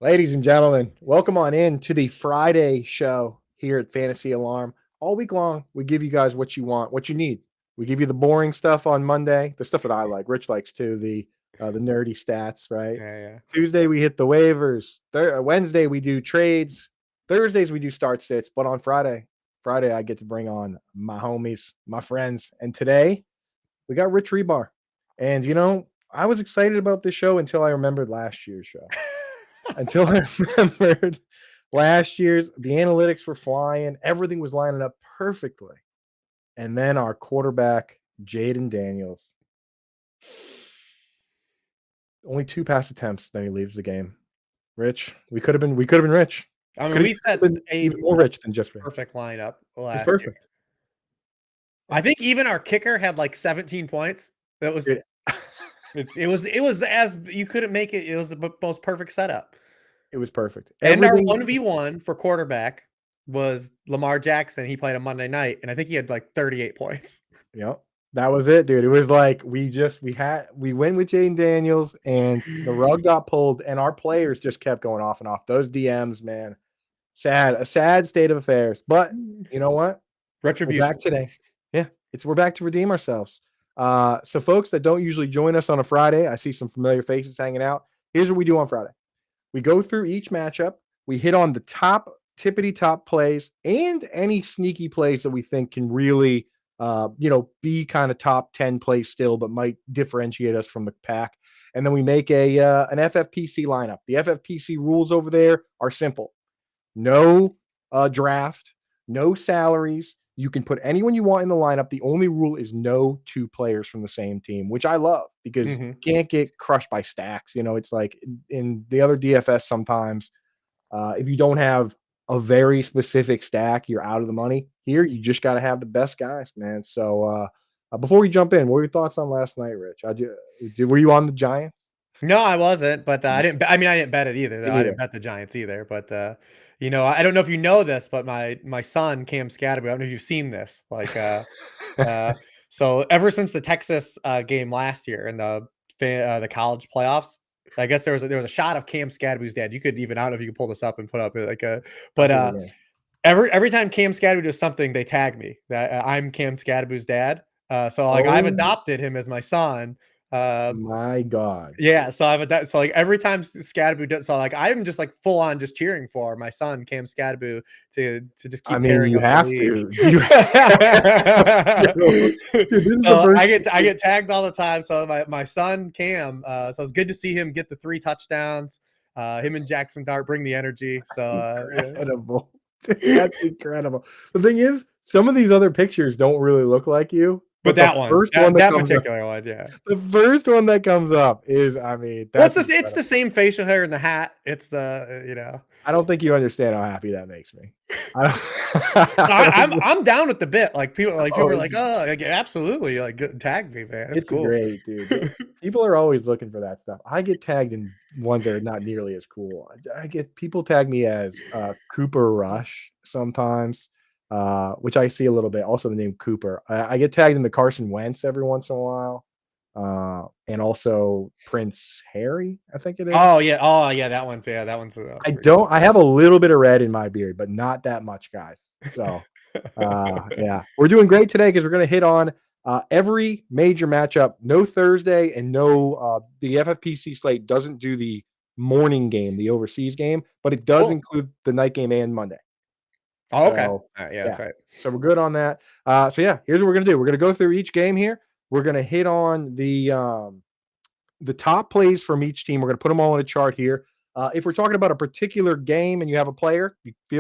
Ladies and gentlemen, welcome on in to the Friday show here at Fantasy Alarm. All week long, we give you guys what you want, what you need. We give you the boring stuff on Monday, the stuff that I like. Rich likes too, the nerdy stats, right? Yeah. Tuesday we hit the waivers. Wednesday we do trades. Thursdays we do start sits. But on Friday I get to bring on my homies, my friends, and today we got Rich Hribar. And I was excited about this show until I remembered last year's show. Until I remembered last year's, the analytics were flying, everything was lining up perfectly. And then our quarterback, Jaden Daniels, only 2 pass attempts, then he leaves the game. Rich, we could have been rich. I mean, we set Been a even more rich than just rich. perfect lineup It's last year. perfect. I think even our kicker had like 17 points. That was Dude, it was as you couldn't make it. It was the most perfect setup. it was perfect. And our Everything 1v1 for quarterback was Lamar Jackson. He played on Monday night, and I think he had like 38 points. Yep. That was it, dude. It was like we went with Jaden Daniels and the rug got pulled and our players just kept going off and off. Those DMs, man. A sad state of affairs. But you know what? We're Retribution. back today. Yeah, we're back to redeem ourselves. So folks that don't usually join us on a Friday, I see some familiar faces hanging out. Here's what we do on Friday. We go through each matchup. We hit on the tippity top plays and any sneaky plays that we think can really be kind of top 10 plays still, but might differentiate us from the pack. And then we make an FFPC lineup. The FFPC rules over there are simple. No draft, no salaries. You can put anyone you want in the lineup. The only rule is no 2 players from the same team, which I love because you can't get crushed by stacks. It's like in the other DFS sometimes, if you don't have a very specific stack, you're out of the money. Here, you just got to have the best guys, man. So before we jump in, what were your thoughts on last night, Rich? Were you on the Giants? No, I wasn't, but I didn't. I didn't bet it either. Though. I didn't bet the Giants either. But I don't know if you know this, but my son Cam Scatterby. I don't know if you've seen this. So ever since the Texas game last year in the college playoffs, I guess there was a shot of Cam Scatterby's dad. You could even I don't know if you could pull this up and put up every time Cam Scatterby does something, they tag me that I'm Cam Scatterby's dad. So I've adopted him as my son. My God. Yeah, so every time Scadaboo does, I'm just like full on just cheering for my son Cam Scadaboo to just keep. You have to. I get tagged all the time. So my son Cam. So it's good to see him get the 3 touchdowns. Him and Jackson Dart bring the energy. So incredible. That's incredible. The thing is, some of these other pictures don't really look like you. But that particular one, yeah. The first one that comes up is, it's the same facial hair in the hat. It's the, I don't think you understand how happy that makes me. I'm down with the bit. People are like, oh, absolutely, tag me, man. It's cool. Great, dude. People are always looking for that stuff. I get tagged in ones that are not nearly as cool. I get people tag me as Cooper Rush sometimes. Which I see a little bit. Also, the name Cooper. I get tagged in the Carson Wentz every once in a while, and also Prince Harry. I think it is. Oh yeah, that one's. I have a little bit of red in my beard, but not that much, guys. So, yeah, we're doing great today because we're going to hit on every major matchup. No Thursday and no the FFPC slate doesn't do the morning game, the overseas game, but it does include the night game and Monday. Oh, okay. So, that's right. So we're good on that. Here's what we're gonna do. We're gonna go through each game here. We're gonna hit on the top plays from each team. We're gonna put them all in a chart here. If we're talking about a particular game and you have a player,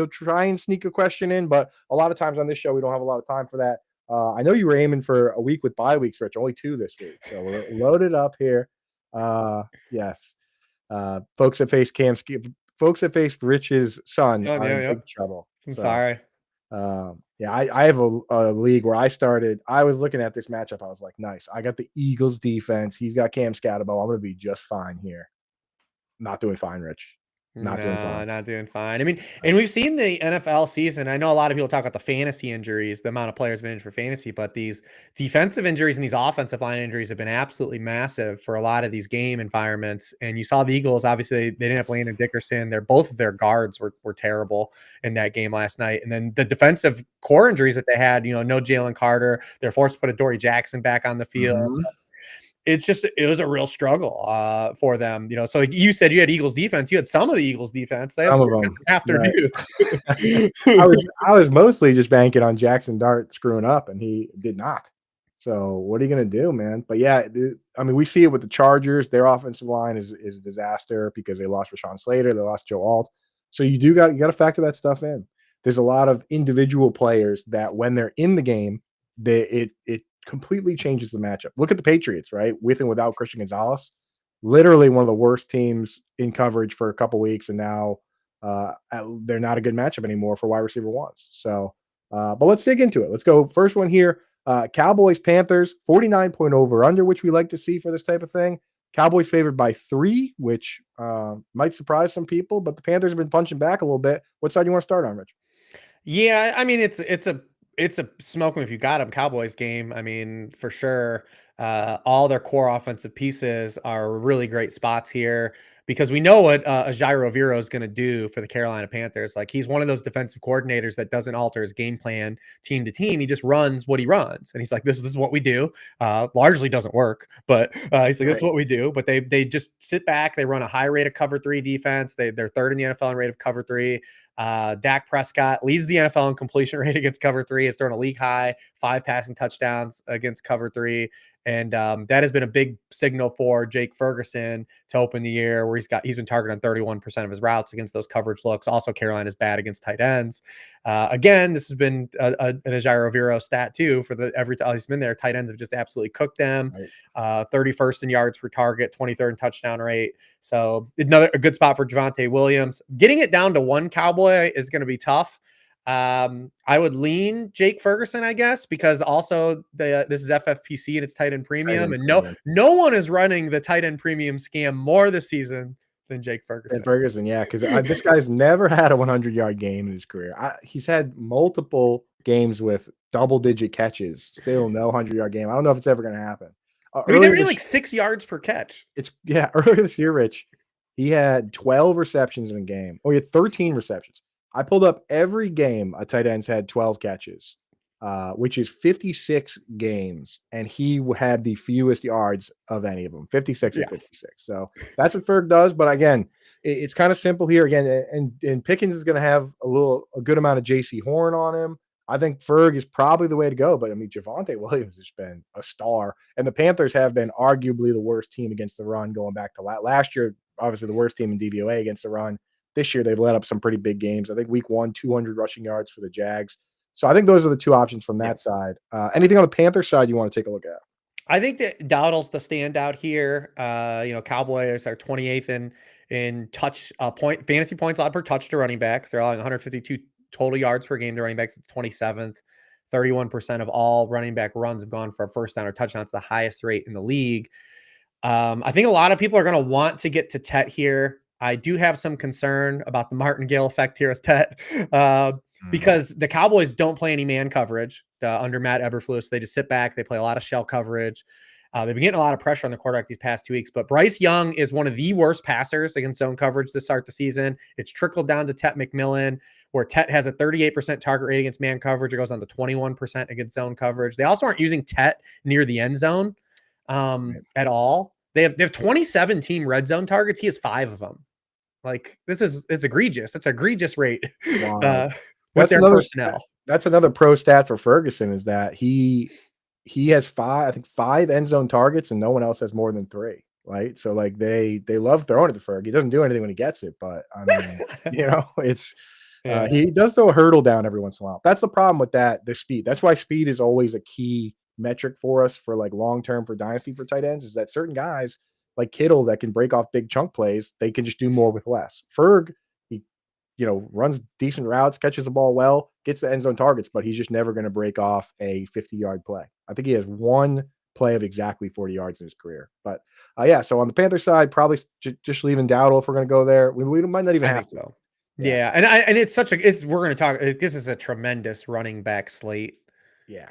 try and sneak a question in. But a lot of times on this show, we don't have a lot of time for that. I know you were aiming for a week with bye weeks, Rich. Only 2 this week, so we're loaded up here. Yes, folks that face Rich's son are in big trouble. I'm sorry. I have a league where I started. I was looking at this matchup. I was like, nice. I got the Eagles defense. He's got Cam Scatterbo. I'm going to be just fine here. Not doing fine, Rich. Not doing No, fine. not doing fine. I mean, and we've seen the NFL season. I know a lot of people talk about the fantasy injuries, the amount of players been injured for fantasy, but these defensive injuries and these offensive line injuries have been absolutely massive for a lot of these game environments. And you saw the Eagles, obviously, they didn't have Landon Dickerson. Both of their guards were terrible in that game last night. And then the defensive core injuries that they had, no Jalen Carter. They're forced to put a Dory Jackson back on the field. Mhm. It was a real struggle for them, so like you said, you had Eagles defense, you had some of the Eagles defense, they had Some of some them, right. afternoons. I was mostly just banking on Jackson Dart screwing up, and he did not. So what are you gonna do, man? But yeah, I mean, we see it with the Chargers. Their offensive line is a disaster because they lost Rashawn Slater, they lost Joe Alt. So you got to factor that stuff in. There's a lot of individual players that when they're in the game, it completely changes the matchup. Look at the Patriots, right? With and without Christian Gonzalez, literally one of the worst teams in coverage for a couple weeks, and now they're not a good matchup anymore for wide receiver ones. So, but let's dig into it. Let's go. First one here: Cowboys Panthers 49-point over under, which we like to see for this type of thing. Cowboys favored by 3, which might surprise some people, but the Panthers have been punching back a little bit. What side do you want to start on, Rich? Yeah, I mean, it's a smoke 'em if you got 'em Cowboys game. I mean, for sure. All their core offensive pieces are really great spots here because we know what Jairo Viro is going to do for the Carolina Panthers. Like, he's one of those defensive coordinators that doesn't alter his game plan team to team. He just runs what he runs, and he's like, "This is what we do." Largely doesn't work, but he's like, "This is Right. what we do." But they just sit back. They run a high rate of cover 3 defense. They're third in the NFL in rate of cover 3. Dak Prescott leads the NFL in completion rate against cover 3. Has thrown a league high 5 passing touchdowns against cover 3. And that has been a big signal for Jake Ferguson to open the year, where he's been targeted on 31% of his routes against those coverage looks. Also, Carolina's bad against tight ends. Again, this has been an Jairo Viro stat too. For every time he's been there, tight ends have just absolutely cooked them. Right. 31st in yards per target, 23rd in touchdown rate. So a good spot for Javonte Williams. Getting it down to one Cowboy is going to be tough. I would lean Jake Ferguson, I guess, because also this is FFPC and it's tight end Tight premium, end and premium. no one is running the tight end premium scam more this season than Jake And Ferguson. Ferguson, yeah, because this guy's never had a 100-yard game in his career. He's had multiple games with double-digit catches, still no 100-yard game. I don't know if it's ever going to happen. He's Earlier averaging this like 6 yards per catch. earlier this year, Rich, he had 12 receptions in a game. Oh, he had 13 receptions. I pulled up every game a tight end's had 12 catches, which is 56 games, and he had the fewest yards of any of them, 56 or Yes. 56. So that's what Ferg does. But again, it's kind of simple here. Again, and Pickens is going to have a good amount of J.C. Horn on him. I think Ferg is probably the way to go. But I mean, Javonte Williams has been a star, and the Panthers have been arguably the worst team against the run going back to last year. Obviously, the worst team in DVOA against the run. This year, they've let up some pretty big games. I think week 1, 200 rushing yards for the Jags. So I think those are the 2 options from that side. Anything on the Panther side you want to take a look at? I think that Dowdle's the standout here. Cowboys are 28th in touch point fantasy points allowed per touch to running backs. They're allowing 152 total yards per game to running backs. It's 27th. 31% of all running back runs have gone for a first down or touchdown. It's the highest rate in the league. I think a lot of people are going to want to get to Tet here. I do have some concern about the martingale effect here with Tet because the Cowboys don't play any man coverage under Matt Eberflus. They just sit back. They play a lot of shell coverage. They've been getting a lot of pressure on the quarterback these past 2 weeks, but Bryce Young is one of the worst passers against zone coverage to start the season. It's trickled down to Tet McMillan, where Tet has a 38% target rate against man coverage. It goes down to 21% against zone coverage. They also aren't using Tet near the end zone at all. They have 27 team red zone targets. He has 5 of them. Like, it's egregious. It's an egregious rate Wild. with That's their another personnel. that's another pro stat for Ferguson is that he has 5 end zone targets and no one else has more than 3, right? So like they love throwing it to Ferg. He doesn't do anything when he gets it, but I mean, it's Yeah. he does throw a hurdle down every once in a while. That's the problem with the speed. That's why speed is always a key metric for us for like long term for dynasty for tight ends is that certain guys like Kittle that can break off big chunk plays, they can just do more with less. Ferg, he runs decent routes, catches the ball well, gets the end zone targets, but he's just never going to break off a 50-yard play. I think he has one play of exactly 40 yards in his career. But yeah, so on the Panther side, probably just leaving Dowdle if we're going to go there. We might not even I have think to. so. Yeah, Yeah, and it's such a it's we're gonna talk. This is a tremendous running back slate. yeah,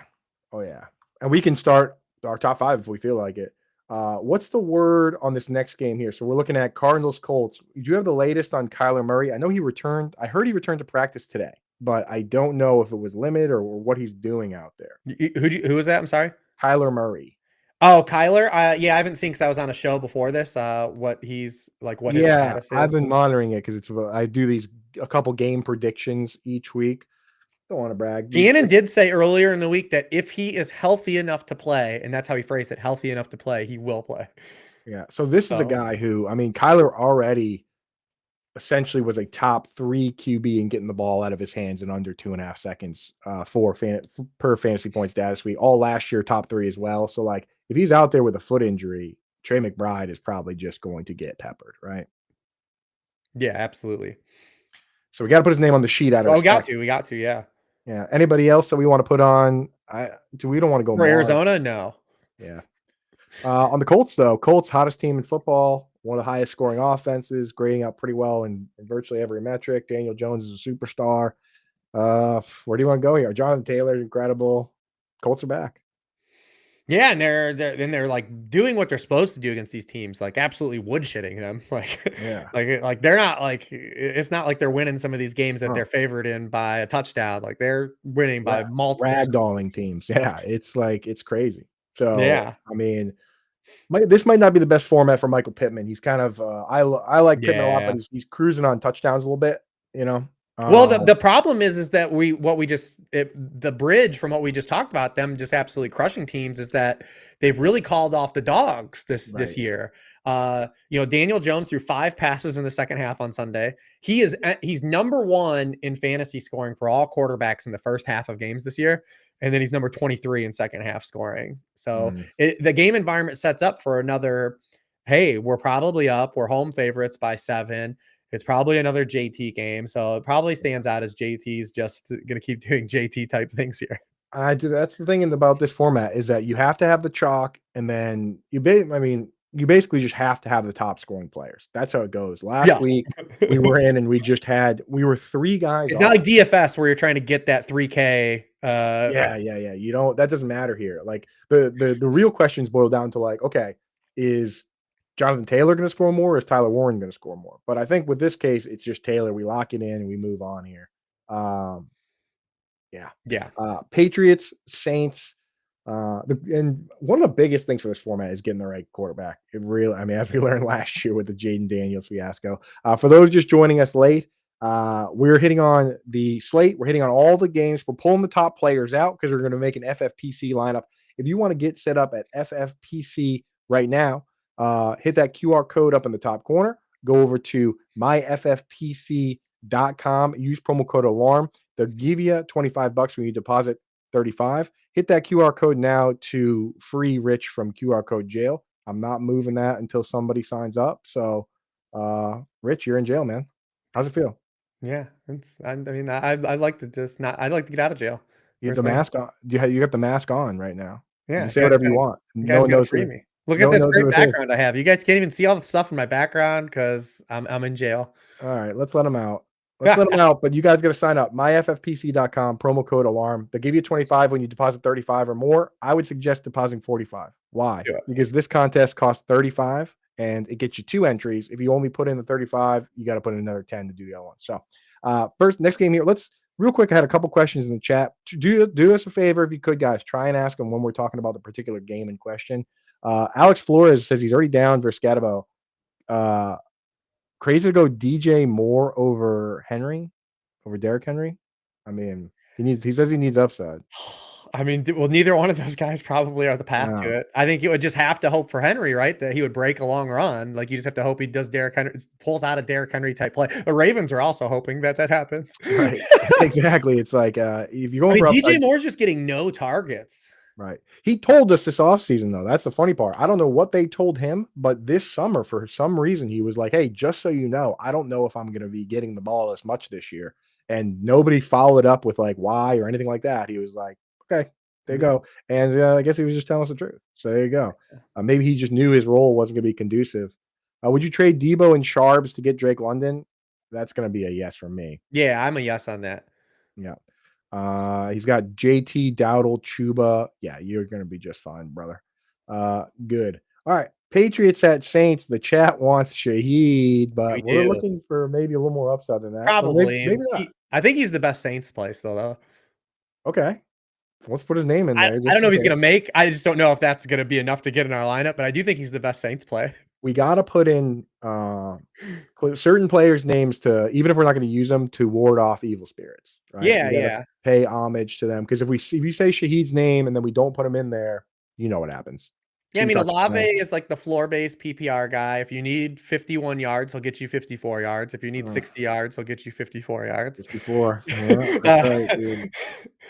oh yeah, and we can start our top five if we feel like it. What's the word on this next game here? So we're looking at Cardinals Colts. Do you have the latest on Kyler Murray? I know he returned. I heard he returned to practice today, but I don't know if it was limited or what he's doing out there. Who was that? I'm sorry. Kyler Murray. Oh, Kyler. Yeah, I haven't seen because I was on a show before this. What he's like, what his Yeah, status I've is. been monitoring it because I do these a couple game predictions each week. Don't want to brag. These Gannon did say earlier in the week that if he is healthy enough to play, and that's how he phrased it, healthy enough to play, he will play. yeah. So this is a So guy who, I mean, Kyler already essentially was a top 3 QB in getting the ball out of his hands in under 2.5 seconds per fantasy points data suite. All last year, top 3 as well. So like if he's out there with a foot injury, Trey McBride is probably just going to get peppered, right? yeah, absolutely. So we got to put his name on the sheet out of Well, respect. we got to, yeah. Yeah. Anybody else that we want to put on? We don't want to go For Mar. Arizona, no. Yeah. On the Colts, though, Colts hottest team in football, one of the highest scoring offenses, grading out pretty well in virtually every metric. Daniel Jones is a superstar. Where do you want to go here? Jonathan Taylor's incredible. Colts are back. Yeah, and they're like doing what they're supposed to do against these teams, like absolutely woodshitting them. Like, Yeah. like they're not like it's not like they're winning some of these games that Huh. they're favored in by a touchdown. Like they're winning by multiple scores. Ragdolling teams. Yeah, it's crazy. So Yeah, I mean, this might not be the best format for Michael Pittman. He's kind of I like Pittman a lot, but yeah. he's cruising on touchdowns a little bit. You know. Well, the problem is that the bridge from what we just talked about, them just absolutely crushing teams, is that they've really called off the dogs this Right. year. Daniel Jones threw 5 passes in the second half on Sunday. He's number 1 in fantasy scoring for all quarterbacks in the first half of games this year, and then he's number 23 in second half scoring. So Mm. the game environment sets up for another. Hey, we're probably up. We're home favorites by 7. It's probably another JT game, so it probably stands out as JT's just gonna keep doing JT type things here. I do. That's the thing about this format is that you have to have the chalk, and then you basically just have to have the top scoring players. That's how it goes. Last Yes. week we were in, and we were 3 guys It's not off. like DFS where you're trying to get that 3K. Yeah, yeah, yeah. You don't. That doesn't matter here. Like the real questions boil down to like, okay, is Jonathan Taylor going to score more, or is Tyler Warren going to score more? But I think with this case, it's just Taylor. We lock it in and we move on here. Um, Yeah. Yeah. Patriots, Saints, and one of the biggest things for this format is getting the right quarterback. It really, I mean, as we learned last year with the Jaden Daniels fiasco. For those just joining us late, we're hitting on the slate. We're hitting on all the games. We're pulling the top players out because we're going to make an FFPC lineup. If you want to get set up at FFPC right now, hit that QR code up in the top corner. Go over to myffpc.com. Use promo code ALARM. They'll give you $25 when you deposit 35. Hit that QR code now to free Rich from QR code jail. I'm not moving that until somebody signs up. So, Rich, you're in jail, man. How's it feel? Yeah. I'd like to just not I'd like to get out of jail, You have the personally. mask on. You got the mask on right now. You Yeah, can say whatever you want. you No guys one gotta knows free who. me. Look No at one this knows who great it is. background I have. You guys can't even see all the stuff in my background because I'm in jail. All right, let's let them out. Let's let them out, but you guys got to sign up. myffpc.com, promo code ALARM. They'll give you 25 when you deposit 35 or more. I would suggest depositing 45. Why? Do it. Because this contest costs 35 and it gets you 2 entries. If you only put in the 35, you got to put in another 10 to do the other one. So, next game here. Let's real quick. I had a couple questions in the chat. Do us a favor if you could, guys. Try and ask them when we're talking about the particular game in question. Alex Flores says he's already down versus Scatabo. Crazy to go DJ Moore over Derrick Henry. I mean, he says he needs upside. I mean, well, neither one of those guys probably are the path No, to it. I think you would just have to hope for Henry, right? That he would break a long run. Like you just have to hope he does Derrick Henry, pulls out a Derrick Henry type play. The Ravens are also hoping that happens. right. Exactly. It's like if you're I going mean, for DJ upside, Moore's just getting no targets. right. He told us this offseason, though. That's the funny part. I don't know what they told him, but this summer, for some reason, he was like, hey, just so you know, I don't know if I'm going to be getting the ball as much this year. And nobody followed up with like why or anything like that. He was like, okay, There you go. And I guess he was just telling us the truth. So there you go. Maybe he just knew his role wasn't going to be conducive. Would you trade Debo and Sharps to get Drake London? That's going to be a yes from me. Yeah, I'm a yes on that. Yeah. He's got JT, Dowdle, Chuba. Yeah, you're going to be just fine, brother. Good. All right. Patriots at Saints. The chat wants Shaheed, We but we're do. looking for maybe a little more upside than that. Or maybe, Probably. maybe not. I think he's the best Saints play still, though. Okay. Let's put his name in there I just don't know in if he's gonna case. make. I just don't know if that's gonna be enough to get in our lineup, but I do think he's the best Saints play. We got to put in put certain players' names to, even if we're not going to use them, to ward off evil spirits, right? Yeah, We got to yeah. pay homage to them because if you say Shaheed's name and then we don't put him in there, you know what happens. Yeah, I Two mean, touchdowns. Olave is like the floor-based PPR guy. If you need 51 yards, he'll get you 54 yards. If you need 60 yards, he'll get you 54 yards. 54. Yeah, that's right, dude.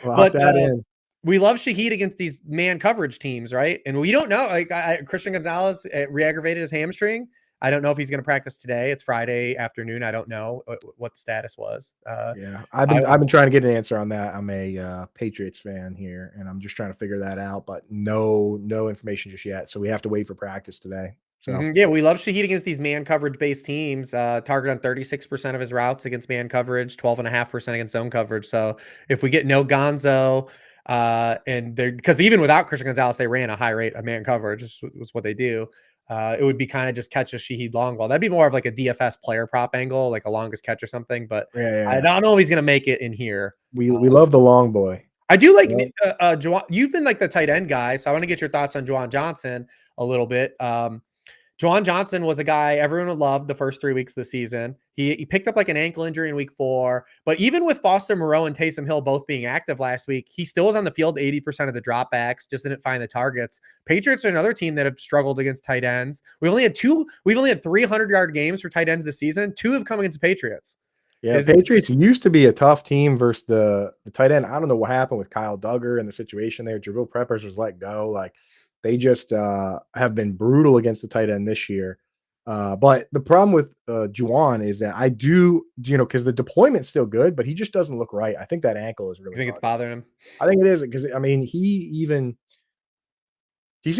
Lock But that in. we love Shaheed against these man coverage teams, right? And we don't know. Like Christian Gonzalez re-aggravated his hamstring. I don't know if he's going to practice today. It's Friday afternoon. I don't know what the status was. Yeah, I've been trying to get an answer on that. I'm a Patriots fan here, and I'm just trying to figure that out, but no information just yet. So we have to wait for practice today. So Yeah, we love Shaheed against these man coverage based teams. Target on 36% of his routes against man coverage, 12.5% against zone coverage. So if we get no Gonzo, and they're because even without Christian Gonzalez, they ran a high rate of man coverage. Was what they do. It would be kind of just catch a Shaheed long ball. That'd be more of like a DFS player prop angle, like a longest catch or something. But I yeah. don't know if he's gonna make it in here. We love the long boy. I do like Yeah. you've been like the tight end guy, so I want to get your thoughts on Juwan Johnson a little bit. Juwan Johnson was a guy everyone loved the first 3 weeks of the season. He picked up like an ankle injury in week 4, but even with Foster Moreau and Taysom Hill both being active last week, he still was on the field 80% of the dropbacks, just didn't find the targets. Patriots are another team that have struggled against tight ends. We've only had 300-yard games for tight ends this season. 2 have come against the Patriots. Yeah, Patriots used to be a tough team versus the tight end. I don't know what happened with Kyle Duggar and the situation there. Jabril Peppers was let go. Like they just have been brutal against the tight end this year. But the problem with Juwan is that I do, because the deployment's still good, but he just doesn't look right. I think that ankle is You really think it's bugging. bothering him? I think it is because I mean he's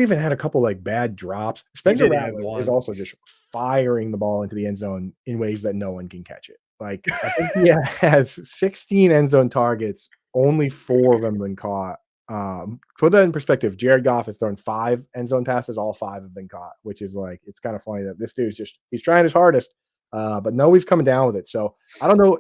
even had a couple like bad drops. He Spencer did have Rattler is one. also just firing the ball into the end zone in ways that no one can catch it. Like I think he has 16 end zone targets, only 4 of them been caught. Put that in perspective, Jared Goff has thrown 5 end zone passes, all 5 have been caught, which is like it's kind of funny that this dude's he's trying his hardest, but nobody's coming down with it. So I don't know.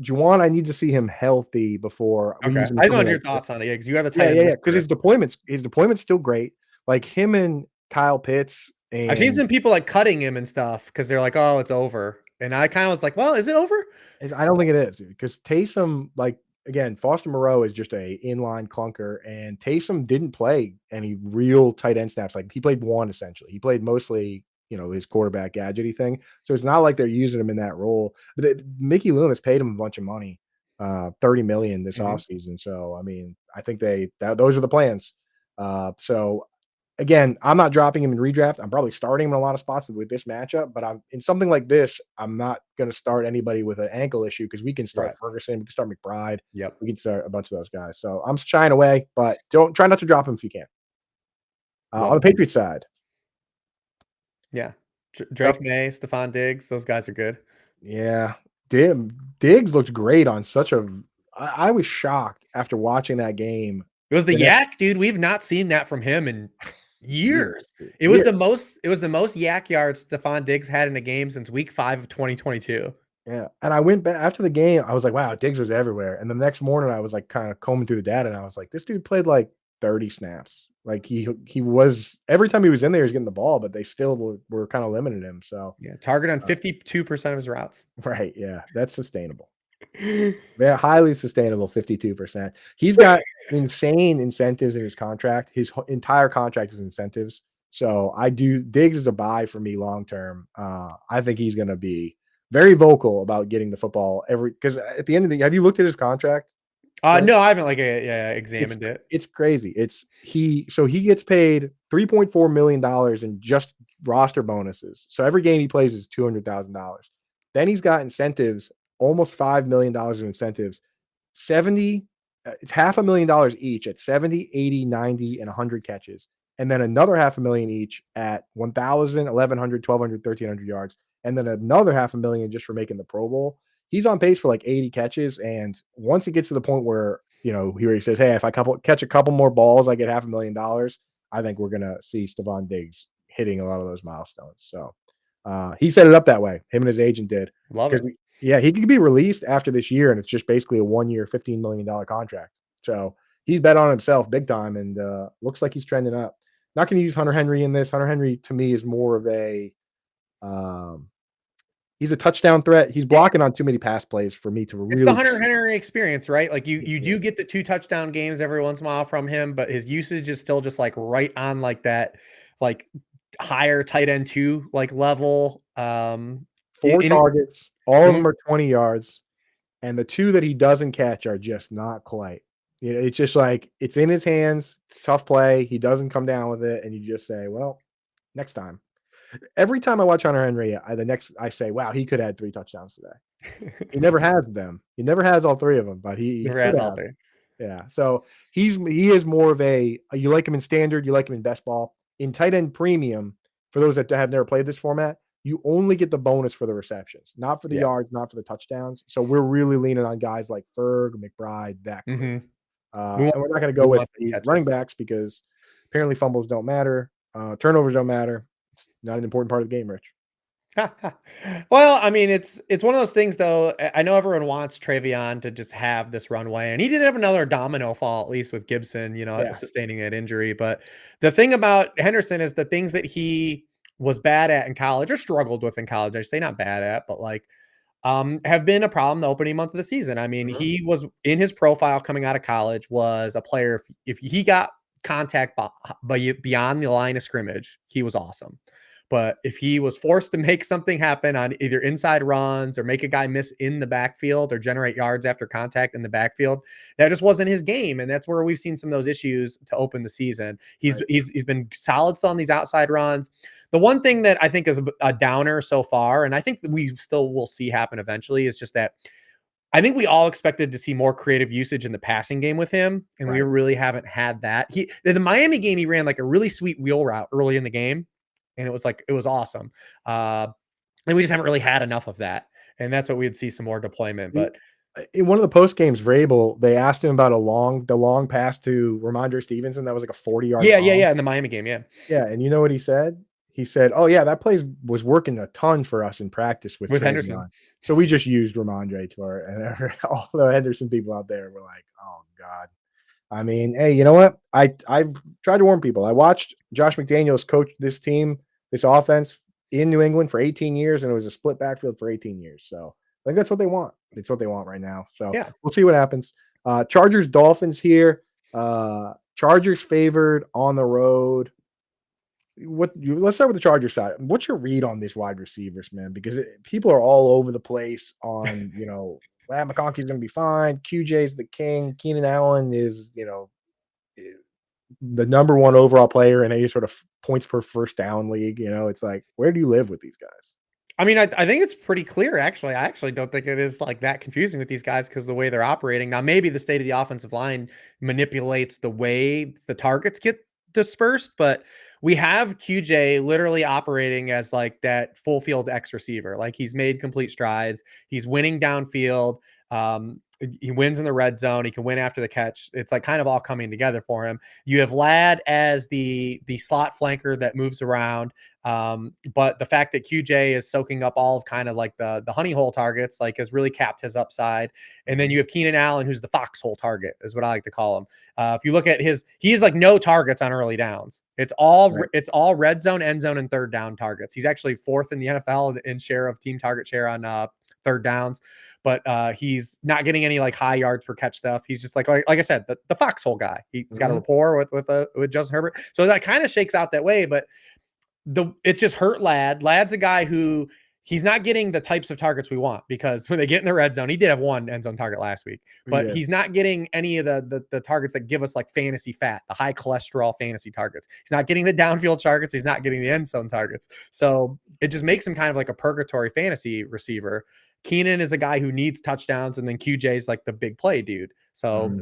Juwan, I need to see him healthy before we Okay. use him. I just wanted your thoughts on it because you have the tight end Yeah. Because whisperer. his deployment's still great. Like him and Kyle Pitts I've seen and some people like cutting him and stuff because they're like, "Oh, it's over," and I kind of was like, "Well, is it over?" I don't think it is because Taysom, like again, Foster Moreau is just a inline clunker, and Taysom didn't play any real tight end snaps. Like he played one essentially. He played mostly, his quarterback gadgety thing. So it's not like they're using him in that role. But Mickey Loomis paid him a bunch of money, $30 million this Mhm. offseason. So I mean, I think those are the plans. So again, I'm not dropping him in redraft. I'm probably starting him in a lot of spots with this matchup, but I'm in something like this, I'm not going to start anybody with an ankle issue because we can start Right. Ferguson, we can start McBride, Yep. we can start a bunch of those guys. So I'm shying away, but don't try not to drop him if you can. Love On the it. Patriots side, Yeah. tough. Drake May, Stephon Diggs, those guys are good. Yeah, Diggs looked great on such a. I was shocked after watching that game. It was the The next yak, dude. We've not seen that from him in year, years. dude, It was year. the most. It was the most yak yards Stephon Diggs had in a game since Week 5 of 2022. Yeah, and I went back after the game, I was like, "Wow, Diggs was everywhere." And the next morning, I was, like, kinda combing through the data, and I was like, "This dude played, like, 30 snaps." Like, he was every time he was in there, he was getting the ball, but they still were kinda limiting him, so Yeah, target on uh 52% of his routes. right, yeah, that's sustainable. Very highly sustainable 52%. He's got insane incentives in his contract. His entire contract is incentives. So Diggs is a buy for me long term. I think he's going to be very vocal about getting the football because at the end of the have you looked at his contract? Right? No, I haven't like It's examined it. it's crazy. He gets paid $3.4 million in just roster bonuses. So every game he plays is $200,000. Then he's got incentives, almost $5 million in incentives. 70 it's $500,000 each at 70, 80, 90, and 100 catches. And then another 500,000 each at 1,000, 1,100, 1,200, 1,300 yards. And then another 500,000 just for making the Pro Bowl. He's on pace for like 80 catches. And once it gets to the point where, here he says, hey, if I catch a couple more balls, I get $500,000. I think we're going to see Stephon Diggs hitting a lot of those milestones. So he set it up that way. Him and his agent did. Love it. Yeah, he could be released after this year, and it's just basically a 1-year, $15 million contract. So he's bet on himself big time, and looks like he's trending up. Not going to use Hunter Henry in this. Hunter Henry, to me, is more of a he's a touchdown threat. He's blocking on too many pass plays for me to really. It's the Hunter Henry experience, right? Like you do get the 2 touchdown games every once in a while from him, but his usage is still just like right on like that, like higher tight end 2 like level. 4 targets, all of them are 20 yards, and the 2 that he doesn't catch are just not quite. It's just like it's in his hands. It's tough play. He doesn't come down with it, and you just say, "Well, next time." Every time I watch Hunter Henry, I say, "Wow, he could have had 3 touchdowns today." He never has them. He never has all 3 of them, but he Never could has all have. 3. Yeah. So he is more of a you like him in standard, you like him in best ball. In tight end premium, for those that have never played this format, you only get the bonus for the receptions, not for the Yeah. yards, not for the touchdowns. So we're really leaning on guys like Ferg, McBride, that group. Mhm. And we're not going to go with the catches. running backs because apparently fumbles don't matter, turnovers don't matter. It's not an important part of the game, Rich. Well, I mean, it's one of those things, though. I know everyone wants Travion to just have this runway, and he did have another domino fall, at least with Gibson, Yeah. sustaining that injury. But the thing about Henderson is the things that he was bad at in college or struggled with in college. I say not bad at, but like have been a problem the opening month of the season. I mean, he was in his profile coming out of college was a player. If he got contact beyond the line of scrimmage, he was awesome. But if he was forced to make something happen on either inside runs or make a guy miss in the backfield or generate yards after contact in the backfield, that just wasn't his game. And that's where we've seen some of those issues to open the season. He's been solid still on these outside runs. The one thing that I think is a downer so far, and I think that we still will see happen eventually, is just that I think we all expected to see more creative usage in the passing game with him, and we really haven't had that. The Miami game, he ran like a really sweet wheel route early in the game, and it was awesome. And we just haven't really had enough of that, and that's what we'd see some more deployment. But in one of the post games, Vrabel, they asked him about the long pass to Ramondre Stevenson. That was like a 40-yard. Yeah, in the Miami game, yeah. And you know what he said? He said, "Oh yeah, that play was working a ton for us in practice with Henderson. So we just used Ramondre to our." And all the Henderson people out there were like, "Oh God." I mean, hey, you know what? I've tried to warn people. I watched Josh McDaniels coach this team, this offense in New England for 18 years, and it was a split backfield for 18 years. So I think that's what they want. It's what they want right now. So yeah, we'll see what happens. Chargers, Dolphins here. Chargers favored on the road. Let's start with the Chargers side. What's your read on these wide receivers, man? Because people are all over the place on, McConkey's going to be fine. QJ's the king. Keenan Allen is, the number 1 overall player in any sort of points per first down league. It's like, where do you live with these guys? I mean, I think it's pretty clear, actually. I actually don't think it is like that confusing with these guys because of the way they're operating. Now, maybe the state of the offensive line manipulates the way the targets get dispersed, but we have QJ literally operating as like that full field X receiver. Like he's made complete strides. He's winning downfield. He wins in the red zone. He can win after the catch. It's like kind of all coming together for him. You have Ladd as the slot flanker that moves around. But the fact that QJ is soaking up all of kind of like the honey hole targets, like has really capped his upside. And then you have Keenan Allen, who's the foxhole target, is what I like to call him. If you look at he's like no targets on early downs. It's all red zone, end zone, and third down targets. He's actually 4th in the NFL in share of team target share on third downs, but he's not getting any like high yards per catch stuff. He's just like I said, the foxhole guy. He's got a rapport with Justin Herbert, so that kind of shakes out that way. But it just hurt Ladd. Ladd's a guy who he's not getting the types of targets we want because when they get in the red zone, he did have 1 end zone target last week, but he's not getting any of the targets that give us like fantasy fat, the high cholesterol fantasy targets. He's not getting the downfield targets. He's not getting the end zone targets. So it just makes him kind of like a purgatory fantasy receiver. Keenan is a guy who needs touchdowns, and then QJ is like the big play dude. So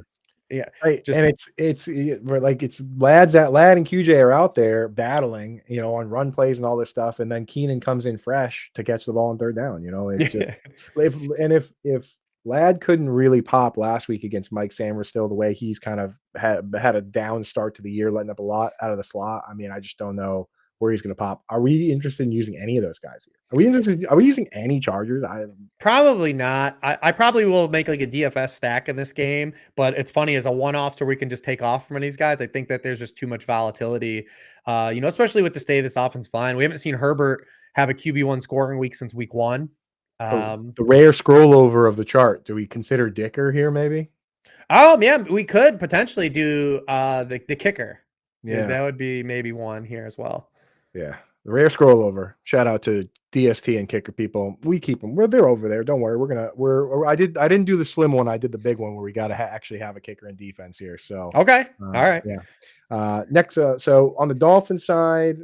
Yeah, Right, just and we're like it's Lad and QJ are out there battling, on run plays and all this stuff, and then Keenan comes in fresh to catch the ball on third down. It's just if Lad couldn't really pop last week against Mike Sainristil the way he's kind of had a down start to the year, letting up a lot out of the slot. I mean, I just don't know where he's going to pop. Are we interested in using any of those guys here? Are we using any Chargers? Probably not. I probably will make like a DFS stack in this game, but it's funny as a one-off so we can just take off from these guys. I think that there's just too much volatility, especially with the state of this offense line. We haven't seen Herbert have a QB1 scoring week since week 1. The rare scroll over of the chart. Do we consider Dicker here maybe? Yeah, we could potentially do the kicker. Yeah. That would be maybe one here as well. Yeah. The rare scroll over. Shout out to DST and kicker people. We keep them. They're over there. Don't worry. I didn't do the slim one. I did the big one where we got to actually have a kicker in defense here. So okay. All right. Yeah. Next, so on the Dolphins side,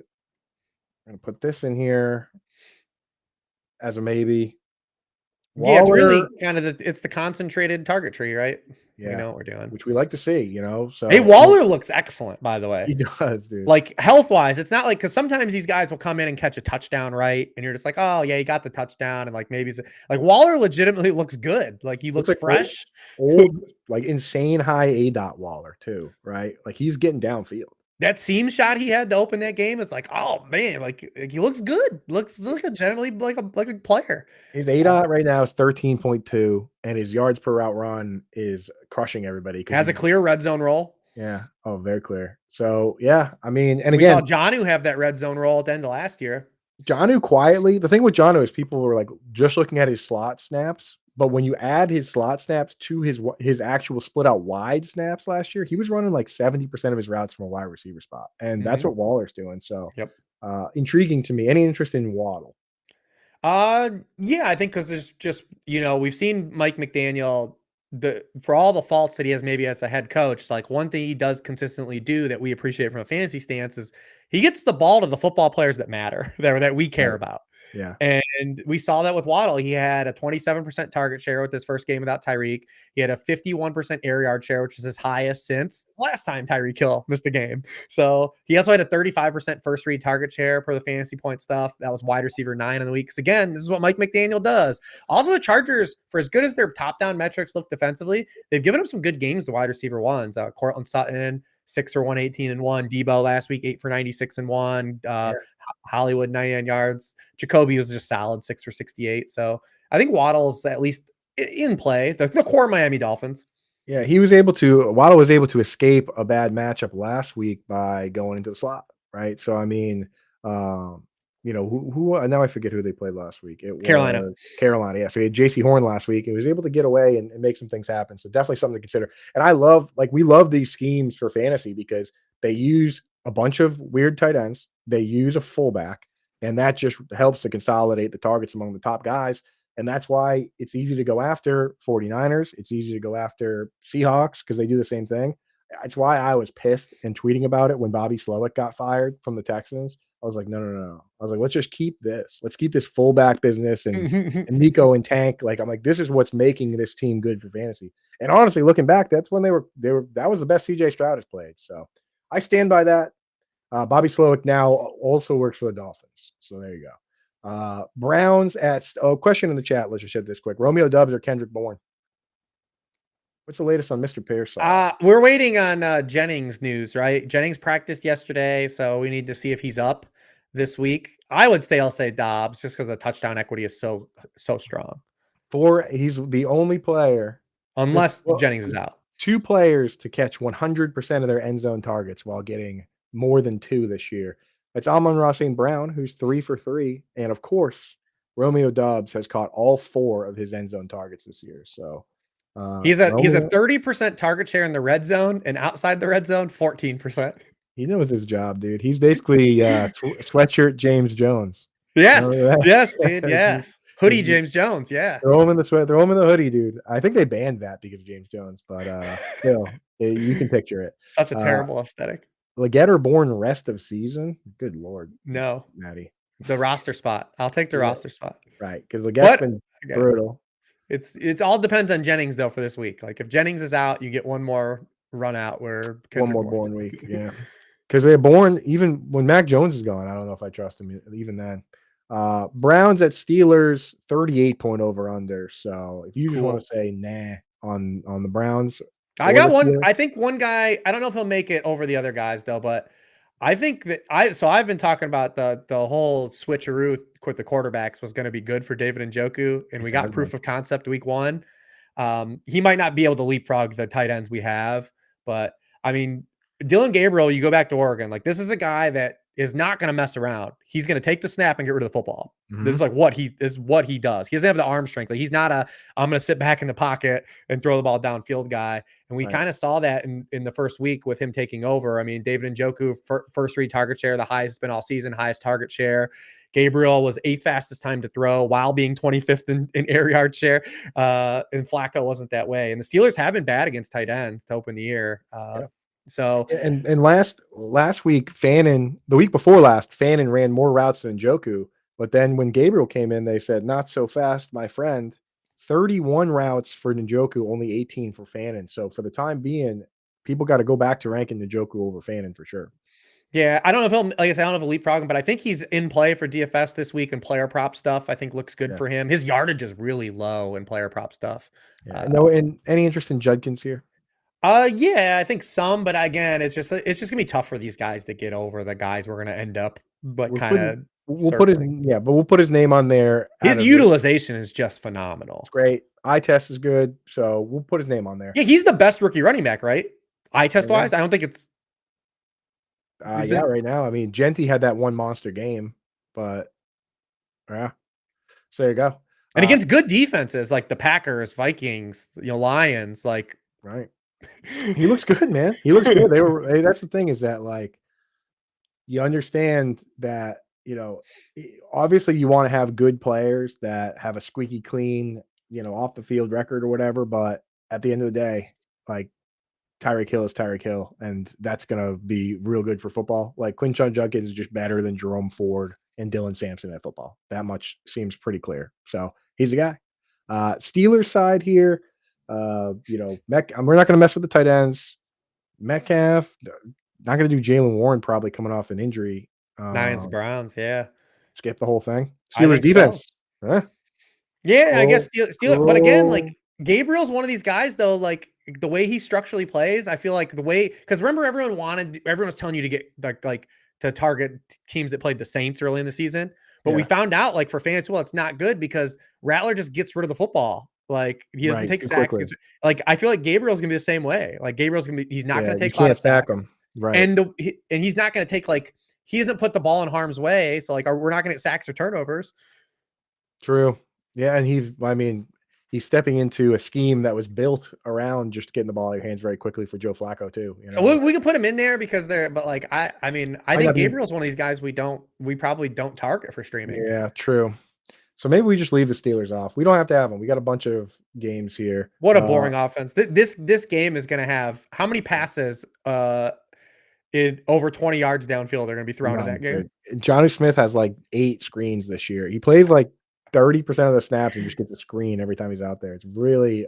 I'm gonna put this in here as a maybe. Waller, yeah, it's really kind of it's the concentrated target tree, right? Yeah, we know what we're doing, which we like to see. So hey, Waller looks excellent, by the way. He does, dude. Like health wise, it's not like because sometimes these guys will come in and catch a touchdown, right? And you're just like, oh yeah, he got the touchdown, and like maybe like Waller legitimately looks good. Like he looks like fresh, old like insane high A-dot Waller too, right? Like he's getting downfield. That seam shot he had to open that game, it's like, oh man, like he looks good. Looks generally like a player. His A-dot right now is 13.2, and his yards per route run is crushing everybody. Has a clear red zone roll. Yeah. Oh, very clear. So yeah, I mean, and we again, saw Jonnu have that red zone roll at the end of last year. Jonnu quietly. The thing with Jonnu is people were like just looking at his slot snaps, but when you add his slot snaps to his actual split out wide snaps last year, he was running like 70% of his routes from a wide receiver spot, and that's what Waller's doing. So, intriguing to me. Any interest in Waddle? Yeah, I think because there's just we've seen Mike McDaniel for all the faults that he has maybe as a head coach. Like one thing he does consistently do that we appreciate from a fantasy stance is he gets the ball to the football players that matter that we care about. Yeah. And we saw that with Waddle. He had a 27% target share with his first game without Tyreek. He had a 51% air yard share, which is his highest since last time Tyreek Hill missed a game. So he also had a 35% first read target share per the fantasy point stuff. That was wide receiver 9 on the week. Because again, this is what Mike McDaniel does. Also, the Chargers, for as good as their top-down metrics look defensively, they've given them some good games to wide receiver ones. Cortland Sutton, 6 for 118 and 1. Debo last week, 8 for 96 and 1. Hollywood, 99 yards. Jacoby was just solid, 6 for 68. So I think Waddle's at least in play. The core Miami Dolphins. Yeah, Waddle was able to escape a bad matchup last week by going into the slot, right? So I mean, who now I forget who they played last week. It was Carolina. Yeah. So he had JC Horn last week and was able to get away and make some things happen. So definitely something to consider. And we love these schemes for fantasy because they use a bunch of weird tight ends. They use a fullback, and that just helps to consolidate the targets among the top guys. And that's why it's easy to go after 49ers. It's easy to go after Seahawks because they do the same thing. That's why I was pissed and tweeting about it when Bobby Slowick got fired from the Texans. I was like, no. I was like, let's just keep this. Let's keep this fullback business and Nico and Tank. Like, I'm like, this is what's making this team good for fantasy. And honestly, looking back, that's when that was the best CJ Stroud has played. So I stand by that. Bobby Slowick now also works for the Dolphins. So there you go. Browns question in the chat. Let's just hit this quick. Romeo Doubs or Kendrick Bourne? What's the latest on Mr. Pearsall? We're waiting on Jennings news, right? Jennings practiced yesterday, so we need to see if he's up this week. I'll say Dobbs just because the touchdown equity is so strong. He's the only player. Unless Jennings is out. 2 players to catch 100% of their end zone targets while getting more than 2 this year. It's Amon-Ra St. Brown, who's 3 for 3. And of course, Romeo Doubs has caught all 4 of his end zone targets this year. So he's a 30% target share in the red zone, and outside the red zone, 14%. He knows his job, dude. He's basically sweatshirt James Jones. Yes, dude. Yes, hoodie James Jones. Yeah, throw him in the sweat. Throw him in the hoodie, dude. I think they banned that because of James Jones, but still, you can picture it. Such a terrible aesthetic. Leggett or Bourne rest of season? Good Lord. No. Maddie. The roster spot. I'll take the roster spot. Right, because Leggett's been brutal. It all depends on Jennings though for this week. Like if Jennings is out, you get one more run out where One Kendrick more Bourne's Bourne week, yeah. Because we had Bourne, even when Mac Jones is gone, I don't know if I trust him even then. Browns at Steelers, 38 point over under. So if you just want to cool. say nah on the Browns I or got the one. Steelers, I think one guy. I don't know if he'll make it over the other guys though, but I think that I've been talking about the whole switcheroo with the quarterbacks was going to be good for David Njoku, and it we has got been. proof of concept week 1. He might not be able to leapfrog the tight ends we have, but I mean, Dylan Gabriel, you go back to Oregon, like this is a guy that is not going to mess around. He's going to take the snap and get rid of the football. This is Mhm. like what he does. He doesn't have the arm strength. Like he's not a I'm going to sit back in the pocket and throw the ball downfield guy. And we Right. kind of saw that in the first week with him taking over. I mean, David Njoku, first read target share, the highest it's been all season, highest target share. Gabriel was 8th fastest time to throw while being 25th in air yard share. And Flacco wasn't that way. And the Steelers have been bad against tight ends to open the year. Yeah. So And last week, the week before last, Fannin ran more routes than Njoku. But then when Gabriel came in, they said, not so fast, my friend. 31 routes for Njoku, only 18 for Fannin. So for the time being, people got to go back to ranking Njoku over Fannin for sure. yeah, I don't know if he'll, like I said, I don't know if he'll leapfrog him, but I think he's in play for DFS this week, and player prop stuff I think looks good Yeah. for him. His yardage is really low in player prop stuff. Yeah. Uh, No, and any interest in Judkins here? yeah, I think some, but again, it's just gonna be tough for these guys to get over the guys we're gonna end up like We're kind putting of we'll put his circling. yeah, but we'll put his name on there out His of the utilization is just it's phenomenal. great. Eye test is good, so we'll put his name on there. Yeah, he's the best rookie running back, right? Eye There test you wise, I don't think he's Yeah, been. right now. I mean, Genty had that one monster game, but yeah. So there you go. And Uh, against good defenses like the Packers, Vikings, Lions, like right. He looks good, man. He looks good. That's the thing is that like you understand that, obviously you want to have good players that have a squeaky clean, off the field record or whatever, but at the end of the day, like Tyreek Hill is Tyreek Hill, and that's gonna be real good for football. Like Quinshon Judkins is just better than Jerome Ford and Dylan Sampson at football. That much seems pretty clear. So he's a guy. Steelers side here, we're not gonna mess with the tight ends. Metcalf, not gonna do Jalen Warren probably coming off an injury. not against the Browns. Yeah, Skip the whole thing. I Steelers think so. defense. Huh? Yeah, I guess Scroll, Steal. But again, like scroll. Gabriel's one of these guys, though. Like the way he structurally plays, I feel like the way because remember everyone was telling you to get like to target teams that played the Saints early in the season, but we Yeah, found out like for fantasy, well, it's not good because Rattler just gets rid of the football. Like he doesn't right. take Too sacks. quickly. Like I feel like Gabriel's gonna be the same way. Like he's not Yeah, gonna you take a lot can't of stack sacks, them. Right. and he's not gonna take like he doesn't put the ball in harm's way. So like we're not gonna get sacks or turnovers. True. Yeah, and he's stepping into a scheme that was built around just getting the ball in your hands very quickly for Joe Flacco too. So we can put him in there because they're, but like I mean I I think got him. Gabriel's one of these guys we probably don't target for streaming. Yeah, true. So maybe we just leave the Steelers off. We don't have to have them. We got a bunch of games here. What a boring offense. This game is going to have how many passes in over 20 yards downfield are going to be thrown in None. that game? Johnny Smith has like 8 screens this year. He plays like 30% of the snaps and just gets a screen every time he's out there. It's really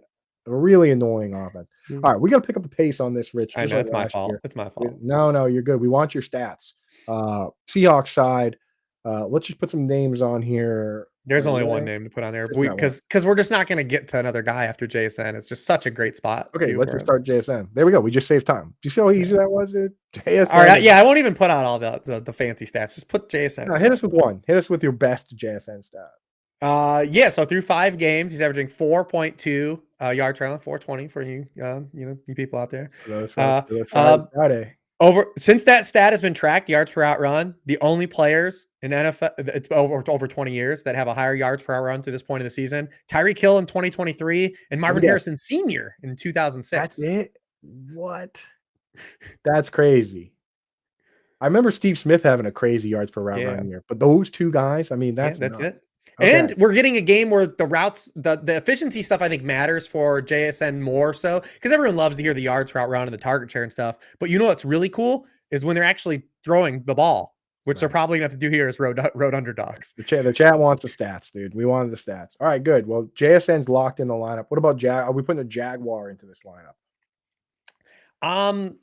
a really annoying offense. All right, we got to pick up the pace on this, Rich, I just know like it's my last fault. year. It's my fault. No, you're good. We want your stats. Seahawks side. Let's just put some names on here. There's only one name to put on there Just that one. because we're just not going to get to another guy after JSN. It's just such a great spot Okay, too let's for just him. start JSN. There we go. We just saved time. Do you see how easy Yeah. that was, dude? All right. JSN. Yeah, I won't even put out all the fancy stats. Just put JSN. No, hit us with one. Hit us with your best JSN stat. Yeah, so through 5 games, he's averaging 4.2 yard trailing, 420 for you, you people out there. For those Uh, folks, for the uh, Friday. since that stat has been tracked, yards per out run, the only players in NFL it's over 20 years that have a higher yards per out run through this point of the season: Tyreek Hill in 2023 and Let me Marvin guess. Harrison Sr. in That's 2006. it? What? That's crazy. I remember Steve Smith having a crazy yards per route Yeah. run year, but those 2 guys, I mean, Yeah, that's that's nuts. it. Okay. And we're getting a game where the routes, the efficiency stuff, I think matters for JSN more so because everyone loves to hear the yards route run and the target share and stuff. But you know what's really cool is when they're actually throwing the ball. which they're probably gonna have to do here is road underdogs. The chat wants the stats, dude. We wanted the stats. All right, good. Well, JSN's locked in the lineup. What about Are we putting a Jaguar into this lineup?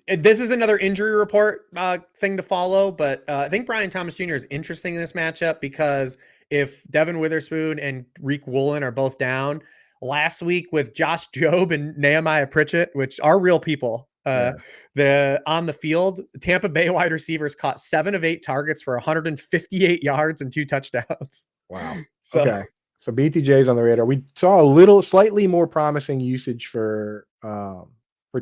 This is another injury report thing to follow, but I think Brian Thomas Jr. is interesting in this matchup because if Devin Witherspoon and Reek Woolen are both down last week with Josh Jobe and Nehemiah Pritchett, which are real people, on the field, Tampa Bay wide receivers caught 7 of 8 targets for 158 yards and 2 touchdowns. Wow. So, okay. So BTJ's on the radar. We saw slightly more promising usage for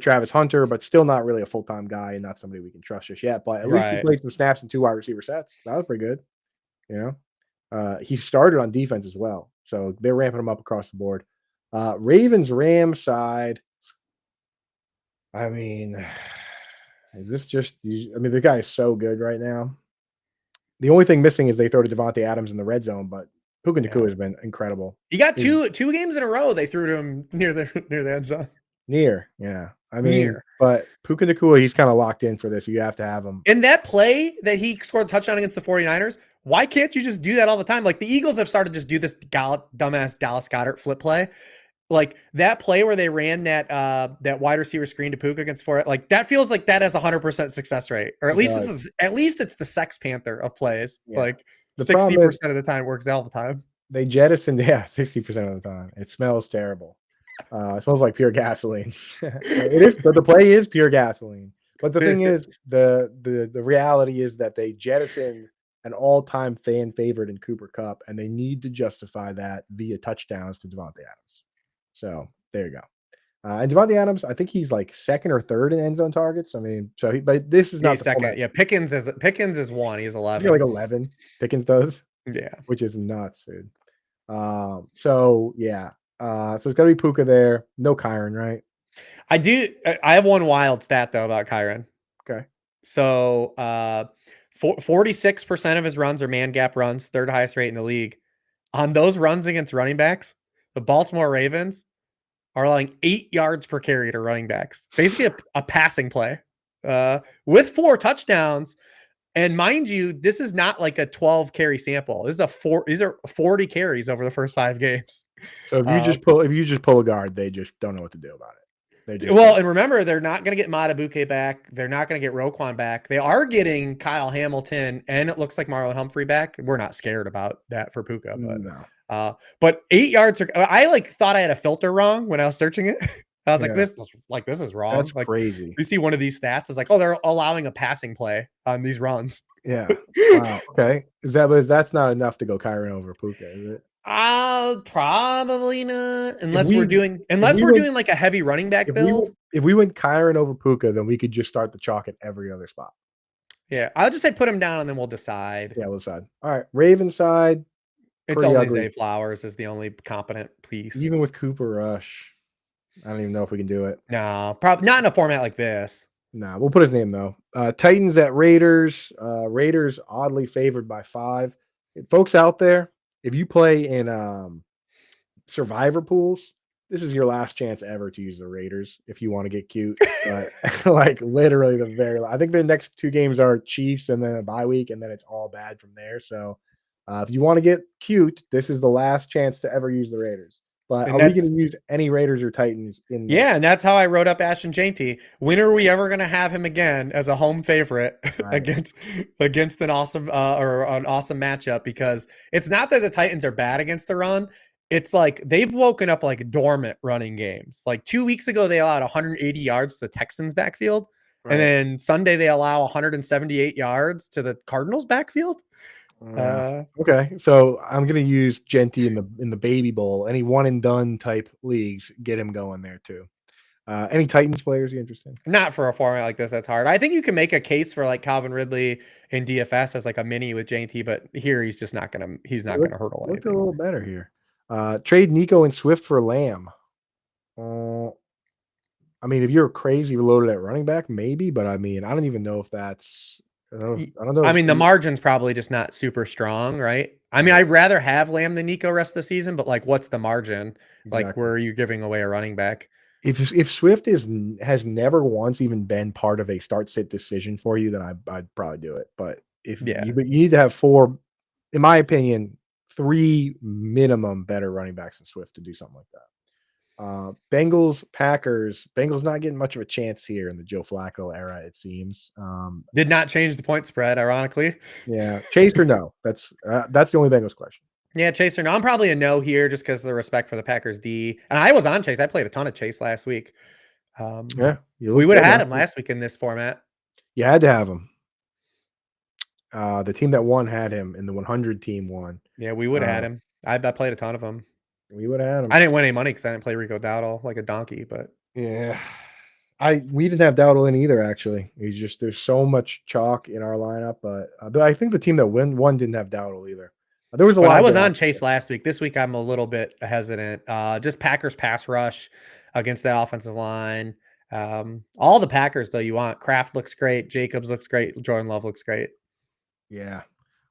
Travis Hunter, but still not really a full-time guy and not somebody we can trust just yet. But at least he played some snaps in 2 wide receiver sets. That was pretty good. You know, he started on defense as well. So they're ramping him up across the board. Ravens-Rams side. I mean, is this just, the guy is so good right now. The only thing missing is they throw to Devontae Adams in the red zone, but Puka Nacua has been incredible. He got two games in a row. They threw to him near the end zone. Yeah. But Puka Nacua, he's kind of locked in for this. You have to have him. In that play that he scored a touchdown against the 49ers, why can't you just do that all the time? Like the Eagles have started to just do this dumbass Dallas Goedert flip play. Like that play where they ran that wide receiver screen to Puka against like that feels like that has 100% success rate, or at least it's the Sex Panther of plays. Yeah. Like 60% of the time works all the time. They jettisoned 60% of the time. It smells terrible. It smells like pure gasoline. It is, but the play is pure gasoline. But the thing is, the reality is that they jettisoned an all-time fan favorite in Cooper Kupp, and they need to justify that via touchdowns to Devontae Adams. So there you go. And Devontae Adams, I think he's like 2nd or 3rd in end zone targets. But this is not the second. Yeah, Pickens is 1. He's 11. He's like 11. Pickens does. Yeah, which is nuts, dude. So it's got to be Puka there. No Kyron, right? I have one wild stat though about Kyron. Okay. So 46% of his runs are man gap runs, 3rd highest rate in the league. On those runs against running backs, the Baltimore Ravens are allowing 8 yards per carry to running backs. Basically a passing play with 4 touchdowns. And mind you, this is not like a 12 carry sample. These are 40 carries over the first 5 games. So if you just pull a guard, they just don't know what to do about it. And remember, they're not going to get Matabuke back. They're not going to get Roquan back. They are getting Kyle Hamilton, and it looks like Marlon Humphrey back. We're not scared about that for Puka, but no. But 8 yards I thought I had a filter wrong when I was searching it. I was this is wrong. That's crazy. You see one of these stats, it's like, oh, they're allowing a passing play on these runs. Yeah. Wow. Okay. That's not enough to go Kyron over Puka, is it? Probably not. Unless we're doing like a heavy running back build. If we went Kyron over Puka, then we could just start the chalk at every other spot. Yeah. I'll just say put him down and then we'll decide. Yeah, we'll decide. All right. Raven side. It's only Zay Flowers is the only competent piece. Even with Cooper Rush. I don't even know if we can do it. No, probably not in a format like this. Nah, we'll put his name though. Titans at Raiders. Raiders oddly favored by 5. Folks out there, if you play in survivor pools, this is your last chance ever to use the Raiders if you want to get cute. Like literally I think the next 2 games are Chiefs and then a bye week, and then it's all bad from there. So if you want to get cute, this is the last chance to ever use the Raiders. But are we going to use any Raiders or Titans in? Yeah, and that's how I wrote up Ashton Jainty. When are we ever going to have him again as a home favorite against an awesome an awesome matchup? Because it's not that the Titans are bad against the run. It's like they've woken up like dormant running games. Like 2 weeks ago, they allowed 180 yards to the Texans backfield. Right. And then Sunday, they allow 178 yards to the Cardinals backfield. Okay, so I'm gonna use Genty in the baby bowl. Any one and done type leagues, get him going there too. Any Titans players you interested in? Not for a format like this. That's hard. I think you can make a case for like Calvin Ridley in DFS as like a mini with Genty, but here he's just not gonna hurdle anything. Looked a little better here. Trade Nico and Swift for Lamb. If you're crazy loaded at running back, maybe, but I don't even know if that's. I don't know. The margin's probably just not super strong, right? I'd rather have Lamb than Nico rest of the season, but like, what's the margin? Exactly. Like, where are you giving away a running back? If Swift has never once even been part of a start sit decision for you, then I'd probably do it. But if Yeah. you need to have 4, in my opinion, 3 minimum better running backs than Swift to do something like that. Bengals, Packers. Bengals not getting much of a chance here in the Joe Flacco era, it seems. Did not change the point spread, ironically. Yeah, Chase or no? That's the only Bengals question. Yeah, Chase or no. I'm probably a no here just because of the respect for the Packers D. And I was on Chase. I played a ton of Chase last week. Yeah, you We look would have good had last him week. last week in this format. You had to have him. The team that won had him, and the 100 team won. Yeah, we would have had Uh, him. I played a ton of them. we would have had him. I didn't win any money because I didn't play Rico Dowdle like a donkey, but Yeah. We didn't have Dowdle in either, actually. There's so much chalk in our lineup, but I think the team that won didn't have Dowdle either. There was a but lot I of was good on options Chase last week. This week I'm a little bit hesitant. Just Packers pass rush against that offensive line. All the Packers though you want. Kraft looks great. Jacobs looks great. Jordan Love looks great. there. Yeah.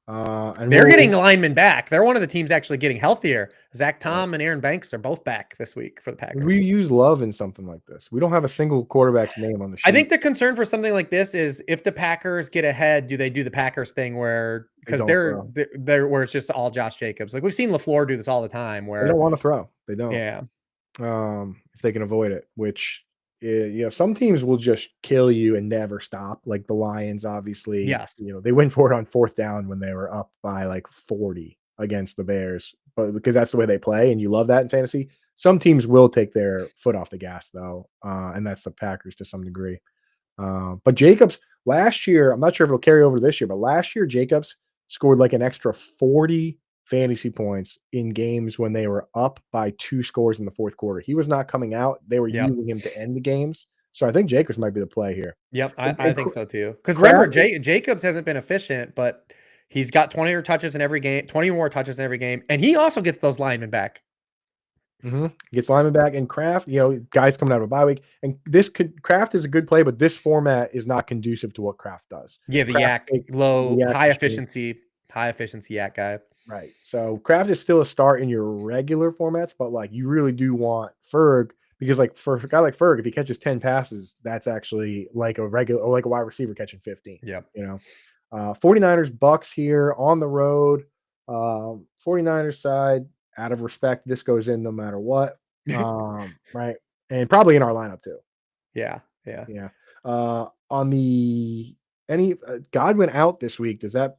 And They're getting linemen back. They're one of the teams actually getting healthier. Zach right. Tom and Aaron Banks are both back this week for the Would Packers. we use Love in something like this? We don't have a single quarterback's name on the sheet. I think the concern for something like this is if the Packers get ahead, do they do the Packers thing where because don't throw. they're where it's just all Josh Jacobs. Like we've seen LaFleur do this all the time They where don't want to throw. They don't. yeah. If they can avoid it, which some teams will just kill you and never stop. Like the Lions, obviously, Yes. they went for it on 4th down when they were up by like 40 against the Bears, but because that's the way they play, and you love that in fantasy. Some teams will take their foot off the gas though, and that's the Packers to some degree. But Jacobs last year, I'm not sure if it'll carry over this year, but last year Jacobs scored like an extra 40 fantasy points in games when they were up by 2 scores in the 4th quarter. He was not coming out. They were Yep. using him to end the games. So I think Jacobs might be the play here. Yep. And, I and think Cra- so too. Because remember, Kraft, Jacobs hasn't been efficient, but he's got 20 more touches in every game, 20 more touches in every game, and he also gets those linemen back. gets lineman back, and Kraft, guys coming out of a bye week. And Kraft is a good play, but this format is not conducive to what Kraft does. Yeah, the Kraft yak, takes the low, yak machine. high efficiency yak guy. Right. So Kraft is still a start in your regular formats, but like you really do want Ferg because like for a guy like Ferg, if he catches 10 passes, that's actually like a regular or like a wide receiver catching 15. Yep. 49ers Bucks here on the road. 49ers side, out of respect, this goes in no matter what. Right. And probably in our lineup too. Yeah. Yeah. Yeah. On the Godwin out this week, does that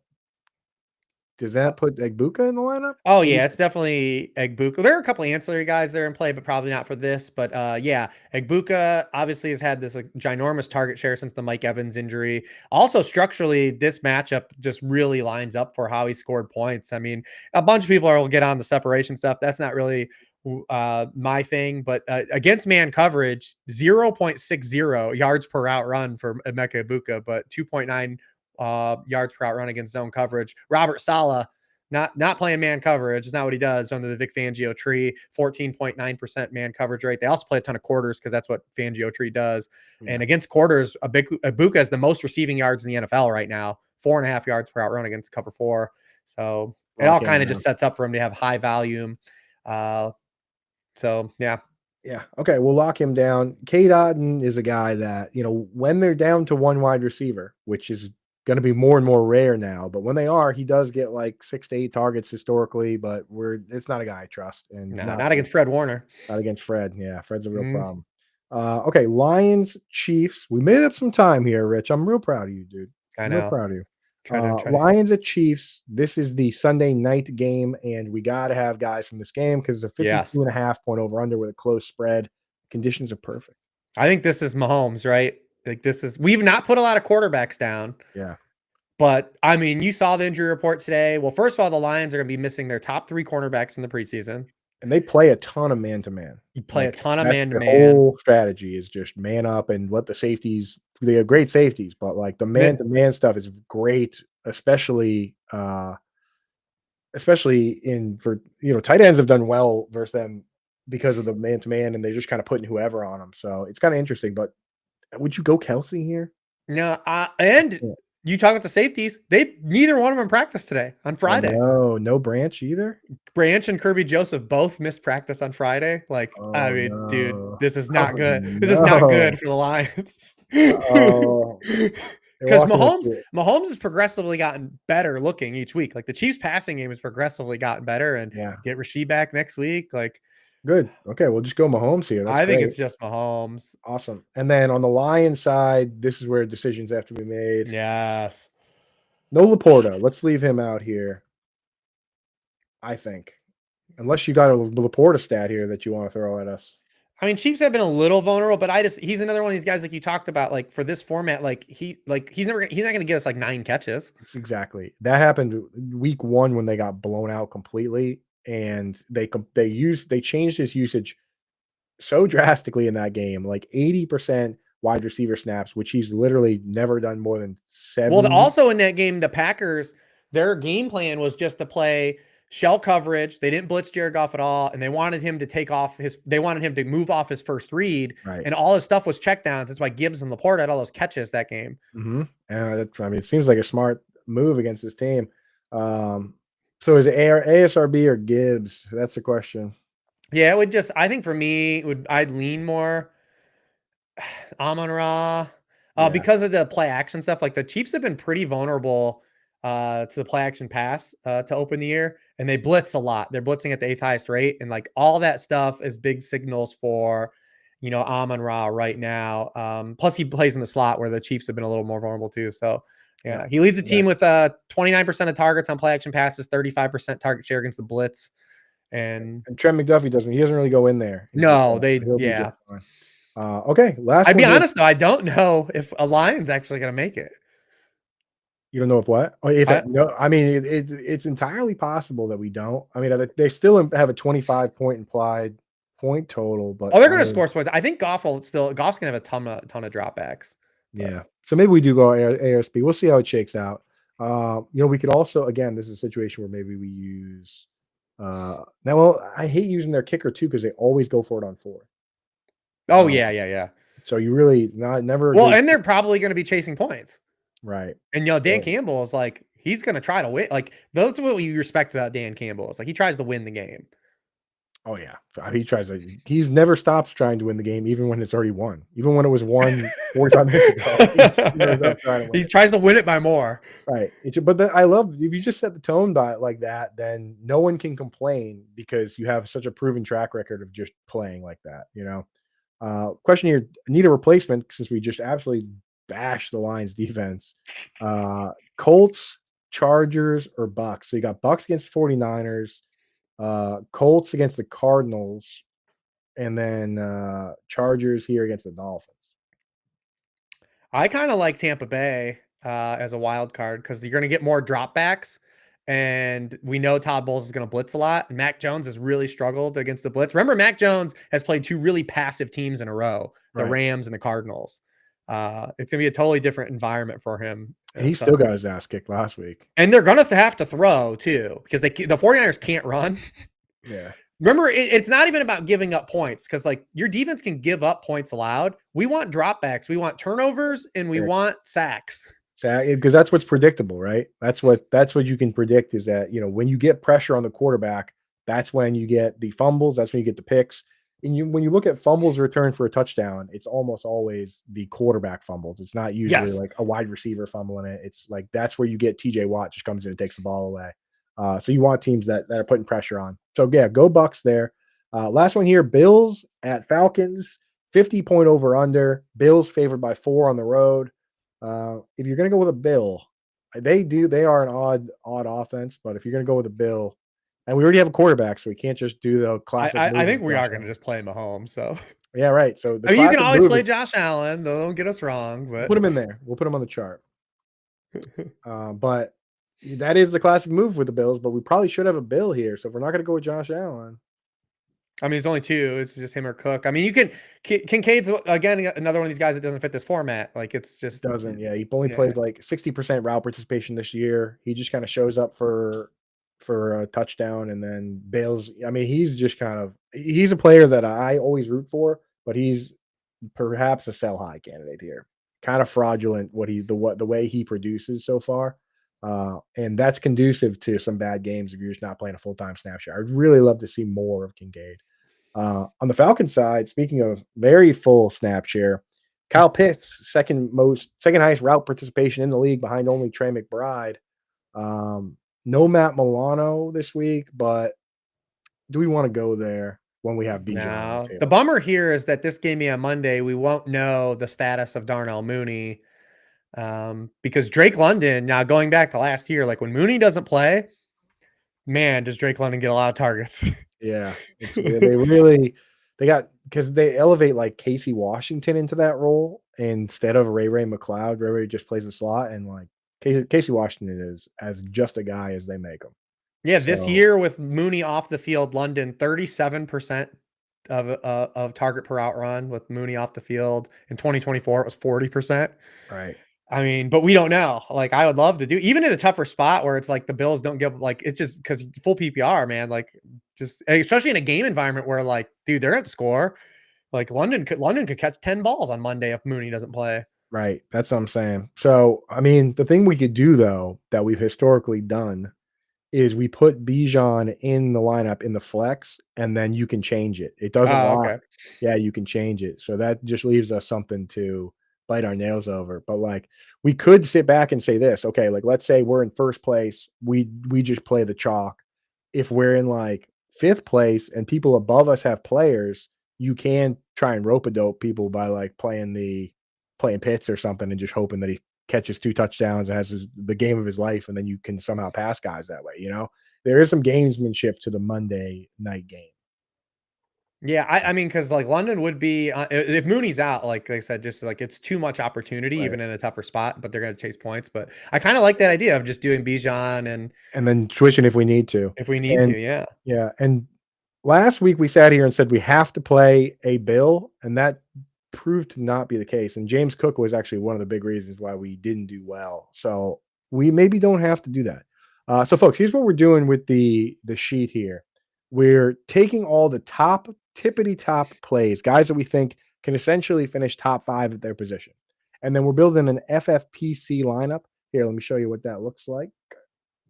put Egbuka in the lineup? Oh yeah, it's definitely Egbuka. There are a couple of ancillary guys there in play, but probably not for this. But yeah, Egbuka obviously has had this like, ginormous target share since the Mike Evans injury. Also, structurally, this matchup just really lines up for how he scored points. I mean, a bunch of people will get on the separation stuff. That's not really my thing. But against man coverage, 0.60 yards per route run for Emeka Egbuka, but 2.9 yards per route run against zone coverage. Robert Saleh. Not playing man coverage. It's not what he does under the Vic Fangio tree. 14.9% man coverage rate. They also play a ton of quarters because that's what Fangio tree does. Yeah. And against quarters, Egbuka has the most receiving yards in the NFL right now. 4.5 yards per out run against cover 4. So it all kind of just sets up for him to have high volume. So yeah. Yeah. Okay. We'll lock him down. Cade Otton is a guy that, when they're down to one wide receiver, which is going to be more and more rare now, but when they are, he does get like 6 to 8 targets historically, but it's not a guy I trust. And not against Fred Warner. Not against Fred. Yeah. Fred's a real problem. Okay. Lions, Chiefs. We made up some time here, Rich. I'm real proud of you, dude. I'm real proud of you. Try Lions at Chiefs. This is the Sunday night game, and we got to have guys from this game because it's a 52.5 point over under with a close spread. Conditions are perfect. I think this is Mahomes, right? Like we've not put a lot of quarterbacks down. Yeah. But I mean, you saw the injury report today. Well, first of all, the Lions are going to be missing their top 3 cornerbacks in the preseason. And they play a ton of man-to-man. You play a ton of The man-to-man. whole strategy is just man up and let the safeties. They have great safeties, but like the man-to-man stuff is great, especially tight ends have done well versus them because of the man-to-man, and they're just kind of putting whoever on them. So it's kind of interesting. But would you go Kelsey here? No, and you talk about the safeties. Neither one of them practiced today on Friday. No Branch either. Branch and Kirby Joseph both missed practice on Friday. Like, dude, this is not good. This is not good for the Lions. They're Because walking us Mahomes through it. Mahomes has progressively gotten better looking each week. Like the Chiefs passing game has progressively gotten better, and Yeah. get Rasheed back next week. Like Good. Okay, we'll just go Mahomes here. That's I think great. it's just Mahomes. Awesome. And then on the Lions side, this is where decisions have to be made. Yes. No Laporta. Let's leave him out here, I think. Unless you got a Laporta stat here that you want to throw at us. I mean, Chiefs have been a little vulnerable, but he's another one of these guys like you talked about, like for this format, he's not gonna get us like 9 catches. It's exactly. That happened week 1 when they got blown out completely, and they changed his usage so drastically in that game, like 80% wide receiver snaps, which he's literally never done more than Well, 7. also in that game, the Packers, their game plan was just to play shell coverage. They didn't blitz Jared Goff at all, and they wanted him to move off his first read, Right. and all his stuff was checkdowns. That's why Gibbs and Laporte had all those catches that game. And it seems like a smart move against this team. So is it ASRB or Gibbs? That's the question. Yeah, I think for me, I'd lean more Amon-Ra, Yeah. because of the play action stuff. Like the Chiefs have been pretty vulnerable to the play action pass to open the year, and they blitz a lot. They're blitzing at the 8th highest rate, and like all that stuff is big signals for Amon-Ra right now. Plus, he plays in the slot where the Chiefs have been a little more vulnerable too. So yeah, he leads the team with 29% of targets on play action passes, 35% target share against the blitz, and Trent McDuffie doesn't really go in there. no, He'll be yeah. just fine. Okay, last I'd one be here. honest though, I don't know if a Lion's actually going to make it. You don't know if what? Oh, if I, it, no, I mean it's entirely possible that we don't. I mean, they still have a 25-point implied point total, but they're I going to mean, score points. I think Goff's going to have a ton of dropbacks. yeah. So maybe we do go ARSB. We'll see how it shakes out. We could also, again, this is a situation where maybe we use I hate using their kicker too because they always go for it on 4. Oh Um, yeah. so you really never Well, and they're probably going to be chasing points. right. And Dan Campbell is like, he's going to try to win. Like that's what you respect about Dan Campbell is like he tries to win the game. Oh yeah, he's never stops trying to win the game, even when it's already won. Even when it was won 45 minutes ago, He tries to win it by more. Right. But I love if you just set the tone by it like that, then no one can complain because you have such a proven track record of just playing like that. Question here: need a replacement since we just absolutely bashed the Lions defense. Colts, Chargers, or Bucks. So you got Bucks against 49ers. Colts against the Cardinals, and then Chargers here against the Dolphins. I kind of like Tampa Bay as a wild card because you're going to get more dropbacks, and we know Todd Bowles is going to blitz a lot. And Mac Jones has really struggled against the blitz. Remember, Mac Jones has played 2 really passive teams in a row, the Rams and the Cardinals. It's going to be a totally different environment for him. And he still got his ass kicked last week. And they're going to have to throw too because the 49ers can't run. Yeah. Remember, it's not even about giving up points because like your defense can give up points allowed. We want dropbacks, we want turnovers, and we want sacks. Because that's what's predictable, right? That's what you can predict is that when you get pressure on the quarterback, that's when you get the fumbles, that's when you get the picks. And when you look at fumbles returned for a touchdown, it's almost always the quarterback fumbles. It's not usually like a wide receiver fumbling it. It's like that's where you get TJ Watt just comes in and takes the ball away. So you want teams that are putting pressure on. So yeah, go Bucks there. Last one here, Bills at Falcons, 50-point over under. Bills favored by 4 on the road. If you're gonna go with a Bill, they are an odd offense, but if you're gonna go with a Bill, and we already have a quarterback, so we can't just do the classic. I think we are going to just play Mahomes. So yeah, right. So you can always play Josh Allen. Don't get us wrong, but we'll put him in there. We'll put him on the chart. But that is the classic move with the Bills. But we probably should have a Bill here. So if we're not going to go with Josh Allen, I mean, it's only 2. It's just him or Cook. I mean, you can Kincaid's again another one of these guys that doesn't fit this format. Like it's just doesn't. Yeah, he only plays like 60% route participation this year. He just kind of shows up for a touchdown and then bails. I mean, he's a player that I always root for, but he's perhaps a sell high candidate here. Kind of fraudulent the way he produces so far. And that's conducive to some bad games if you're just not playing a full-time snap share. I'd really love to see more of Kincaid. On the Falcons side, speaking of very full snap share, Kyle Pitts, second highest route participation in the league behind only Trey McBride. No Matt Milano this week, but do we want to go there when we have Bijan on the No. The table? bummer here is that this game on Monday, we won't know the status of Darnell Mooney. Because Drake London, now going back to last year, like when Mooney doesn't play, man, does Drake London get a lot of targets. Yeah, it's weird. Because they elevate like Casey Washington into that role instead of Ray McLeod. Ray just plays the slot, and like Casey Washington is as just a guy as they make him. Yeah, this So, year with Mooney off the field, London 37% of target per out run with Mooney off the field. In 2024, it was 40%. right. I mean, but we don't know. Like, I would love to do even in a tougher spot where it's like the Bills don't give like it's just because full PPR, man. Like, just especially in a game environment where like, dude, they're at the score. Like London could catch 10 balls on Monday if Mooney doesn't play. Right. That's what I'm saying. So, I mean, the thing we could do though that we've historically done is we put Bijan in the lineup in the flex, and then you can change it. It doesn't Oh, lock. okay. Yeah, you can change it. So that just leaves us something to bite our nails over. But like we could sit back and say this, okay, like let's say we're in first place, we just play the chalk. If we're in like fifth place and people above us have players, you can try and rope a dope people by like playing Pitts or something and just hoping that he catches 2 touchdowns and has the game of his life, and then you can somehow pass guys that way, you know? There is some gamesmanship to the Monday night game. Yeah, I mean, because like London would be if Mooney's out, like I said, just like it's too much opportunity, Right. even in a tougher spot. But they're going to chase points. But I kind of like that idea of just doing Bijan and And then switching if we need to. if we need And to, yeah. yeah, and last week we sat here and said we have to play a Bill, and that proved to not be the case. And James Cook was actually one of the big reasons why we didn't do well. So we maybe don't have to do that. So folks, here's what we're doing with the sheet here. We're taking all the tippity top plays, guys that we think can essentially finish top 5 at their position. And then we're building an FFPC lineup. Here, let me show you what that looks like.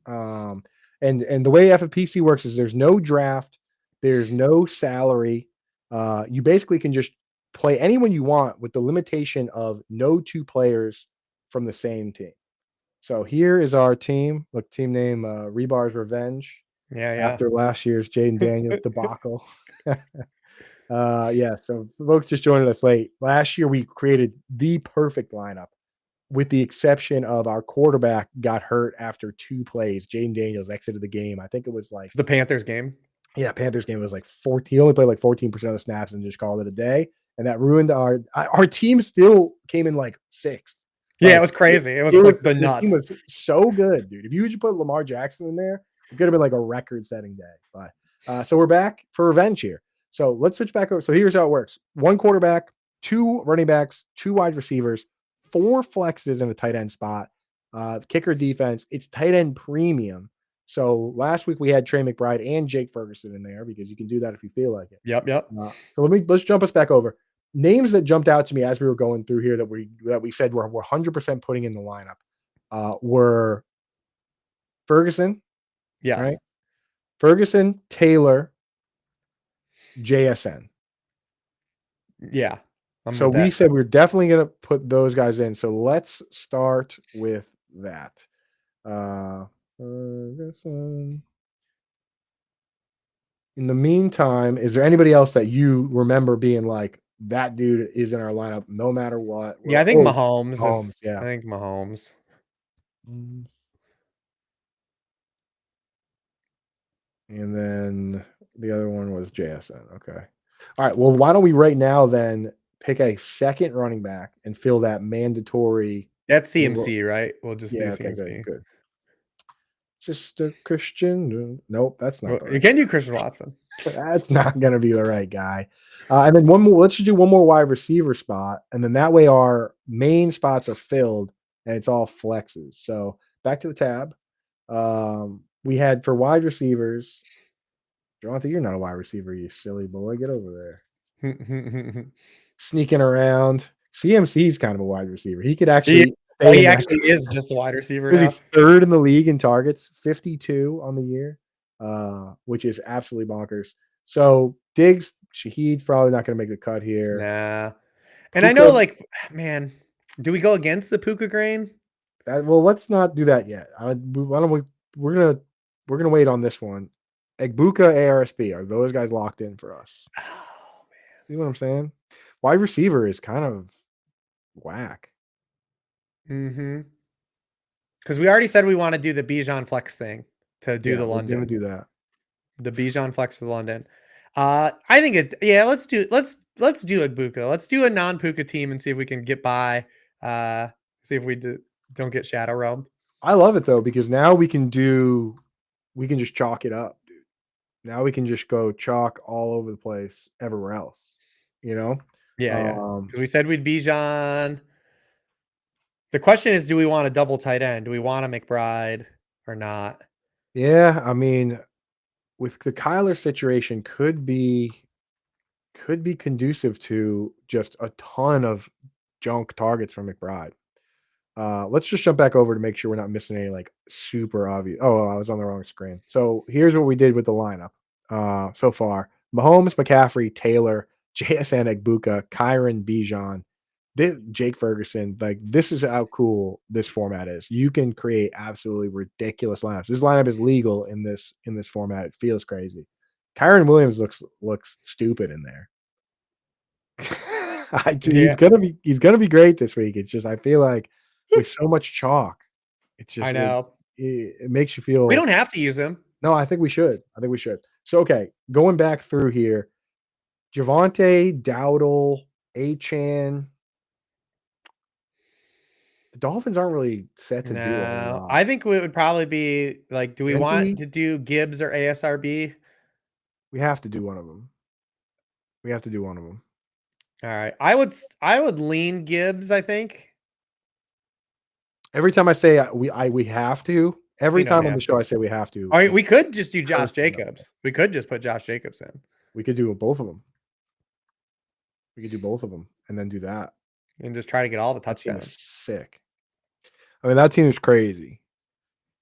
And the way FFPC works is there's no draft, there's no salary. You basically can just play anyone you want with the limitation of no 2 players from the same team. So here is our team. Look, team name Hribar's Revenge Yeah, after last year's Jaden Daniels debacle. Yeah, so folks just joining us late. Last year we created the perfect lineup, with the exception of our quarterback got hurt after 2 plays. Jaden Daniels exited the game. I think it was like it's the Panthers game. yeah, Panthers game was like 14. He only played like 14% of the snaps and just called it a day. And that ruined our team still came in like 6th. Yeah, it Like was crazy. It it was was like the the team nuts. was so good, dude. If you just put Lamar Jackson in there, it could have been like a record-setting day. But so we're back for revenge here. So let's switch back over. So here's how it works: 1 quarterback, 2 running backs, 2 wide receivers, 4 flexes in a tight end spot. Kicker defense. It's tight end premium. So last week we had Trey McBride and Jake Ferguson in there because you can do that if you feel like it. Yep. So let's jump us back over. Names that jumped out to me as we were going through here that we said we're 100% putting in the lineup were Ferguson, Yes. right? Ferguson, Taylor, JSN. Yeah. I'm So with we that. said we're definitely going to put those guys in. So let's start with that. Ferguson. In the meantime, is there anybody else that you remember being like, that dude is in our lineup no matter what? Yeah, I think Mahomes is. Mahomes, I yeah. think Mahomes. And then the other one was JSN. Okay. All right. Well, why don't we right now then pick a second running back and fill that mandatory. That's CMC, right? We'll just do Yeah. Okay. Good. CMC. Good. Sister Christian. Nope. That's not Well, the you right. can do Christian Watson. That's not going to be the right guy. And then one more. Let's just do one more wide receiver spot, and then that way our main spots are filled, and it's all flexes. So back to the tab. We had for wide receivers. Jonathan, you're not a wide receiver, you silly boy. Get over there. Sneaking around. CMC's kind of a wide receiver. He could actually stay He in that. actually is just a wide receiver Was he now. 3rd in the league in targets, 52 on the year, which is absolutely bonkers. So Diggs, Shaheed's probably not going to make the cut here. Nah. And I know, Puka. like, man, do we go against the Puka grain? Well, let's not do that yet. Why don't we? We're gonna we're gonna wait on this one. Egbuka, ARSB, are those guys locked in for us? Oh, See what I'm saying? Wide receiver is kind of whack. man. Mm-hmm. Because we already said we want to do the Bijan flex thing to do Yeah, the we're gonna London. do that. The Bijan flex for the London. I think it. Yeah, let's do Ibuka. Let's do a non-Puka team and see if we can get by. See if we don't get shadow roamed. I love it though because now we can just chalk it up, dude. Now we can just go chalk all over the place everywhere else. You know? Yeah, yeah. Um, Because we said we'd Bijan. The question is, do we want a double tight end? Do we want a McBride or not? yeah, I mean, with the Kyler situation could be conducive to just a ton of junk targets from McBride. Let's just jump back over to make sure we're not missing any like super obvious. Oh, I was on the wrong screen. So here's what we did with the lineup so far: Mahomes, McCaffrey, Taylor, JSN, Egbuka, Kyron, Bijan, Jake Ferguson. Like this is how cool this format is. You can create absolutely ridiculous lineups. This lineup is legal in this format. It feels crazy. Kyron Williams looks stupid in there. Yeah, He's gonna be great this week. It's just I feel like with so much chalk, it's I just know. it makes you We feel don't have to use him. no, I think we should. I think we should. So okay, going back through here, Javante, Dowdle, Achan. The Dolphins aren't really set to do a whole No, lot. I think it would probably be like, do we want Gentry, to do Gibbs or ASRB? we have to do one of them. We have to do one of them. All right, I would lean Gibbs. I think Every time I say we have to, every you don't time on the have show to. I say we have to, All right, it we could just do Josh hurts me up. Jacobs. We could just put Josh Jacobs in We could do both of them. We could do both of them and then do that. and just try to get all the That team is touchdowns. sick. I mean, that team is crazy.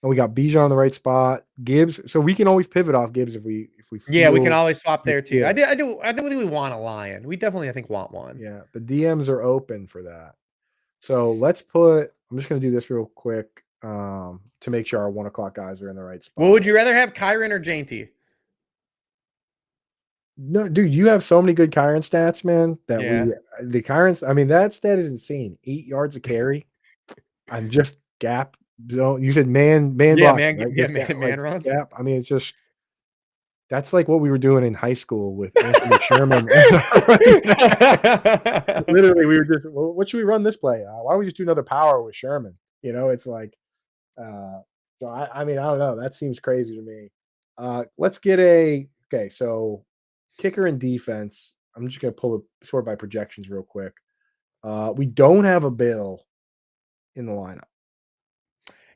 And we got Bijan on the right spot. Gibbs. So we can always pivot off Gibbs if we Yeah, we can feel always swap we there too. feel it. I think we want a Lion. We definitely, I think, want one. Yeah. The DMs are open for that. So let's put I'm just gonna do this real quick to make sure our 1 o'clock guys are in the right What spot. would you rather have, Kyron or Jainty? No, dude, you have so many good Kyron stats, man, that Yeah. the Kyrens, I mean, that stat is insane. 8 yards a carry. I'm just gap zone. You said man Yeah, blocking, man. right? Yeah, Just man. like Man runs. gap. I mean, it's just that's like what we were doing in high school with Anthony Sherman as our running back. Literally, we were just, well, what should we run this play? Why don't we just do another power with Sherman? You know, it's like, uh, so I mean, I don't know. That seems crazy to me. Let's get okay. So kicker and defense. I'm just gonna pull a sort by projections real quick. We don't have a Bill in the lineup.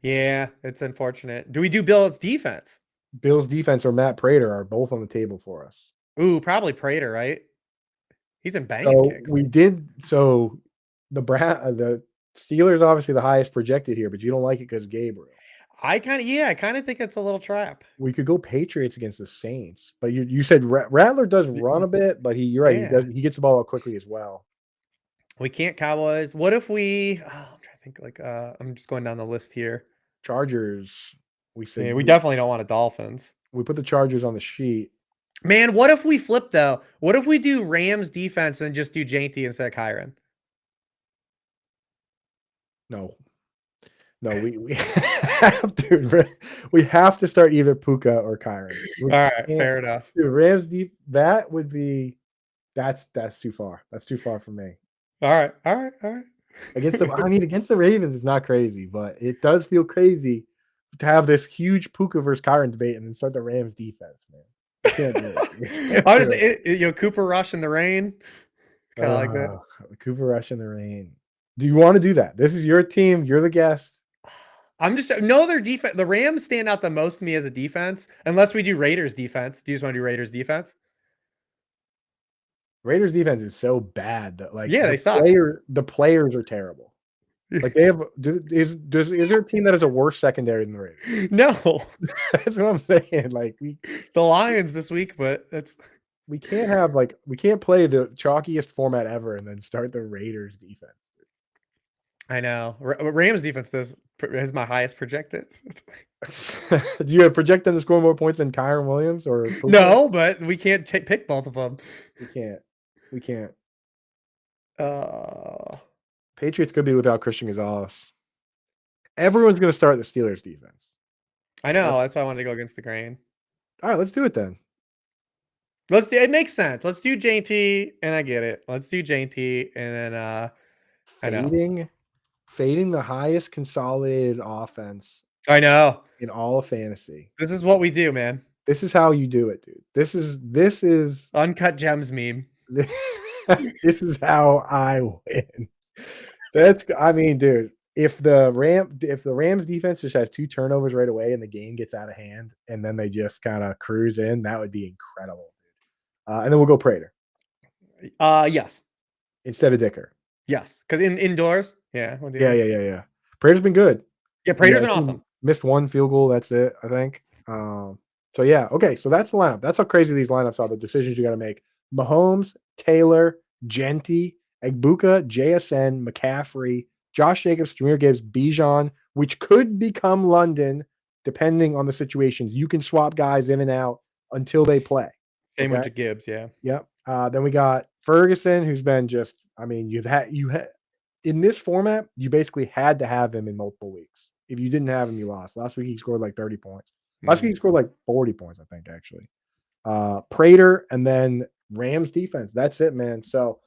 Yeah, it's unfortunate. Do we do Bill's defense? Bill's defense or Matt Prater are both on the table for us. Ooh, probably Prater, right? He's in banging So kicks. we did. So the Steelers obviously the highest projected here, but you don't like it because Gabriel. I kind of think it's a little trap. We could go Patriots against the Saints, but you said Rattler does run a bit, but you're right. Yeah, He gets the ball out quickly as well. we can't Cowboys. What if we? Oh, I'm trying to think. Like, I'm just going down the list here. Chargers. We Yeah, said we definitely don't want a Dolphins. we put the Chargers on the sheet. Man, what if we flip though? What if we do Rams defense and just do Jainty instead of Kyron? No, no, we have to we have to start either Puka or Kyron. We All right, can't. fair enough. Dude, Rams deep. That would be that's too far. That's too far for me. All right, all right, all right. Against the Ravens is not crazy, but it does feel crazy to have this huge Puka versus Kyron debate and then start the Rams defense, man. You can't do it. You can't do Honestly, it. Cooper Rush in the rain, kind of like that. Cooper Rush in the rain. Do you want to do that? This is your team. You're the guest. I'm just no, their defense. The Rams stand out the most to me as a defense, unless we do Raiders defense. Do you just want to do Raiders defense? Raiders defense is so bad that like Yeah, they suck. the players are terrible. Like they have is there a team that has a worse secondary than the Raiders? No, That's what I'm saying. Like the Lions this week, but that's we can't play the chalkiest format ever and then start the Raiders defense. I know. Rams defense is my highest projected. Do you project them to score more points than Kyron Williams or Puka? No, but we can't pick both of them. We can't. Uh, Patriots could be without Christian Gonzalez. Everyone's going to start the Steelers defense. I know. That's why I wanted to go against the grain. All right, let's do it then. It makes sense. Let's do JT, and I get it. Let's do JT, and then fading the highest consolidated offense. I know. In all of fantasy. This is what we do, man. This is how you do it, dude. This is Uncut Gems meme. This is how I win. Dude, if the Rams defense just has 2 turnovers right away and the game gets out of hand and then they just kind of cruise in, that would be incredible, dude. And then we'll go Prater. Yes. Instead of Dicker. Yes, because indoors. Yeah. Yeah. Prater's been good. Yeah, Prater's been awesome. Missed 1 field goal. That's it, I think. So yeah, okay. So that's the lineup. That's how crazy these lineups are. The decisions you got to make: Mahomes, Taylor, Genty, Egbuka, JSN, McCaffrey, Josh Jacobs, Jahmyr Gibbs, Bijan, which could become London depending on the situations. You can swap guys in and out until they play. Same with Gibbs, yeah. Yep. Then we got Ferguson, who's been just. You had in this format, you basically had to have him in multiple weeks. If you didn't have him, you lost. Last week he scored like 30 points. Last week he scored like 40 points, I think, actually. Prater and then Rams defense. That's it, man. So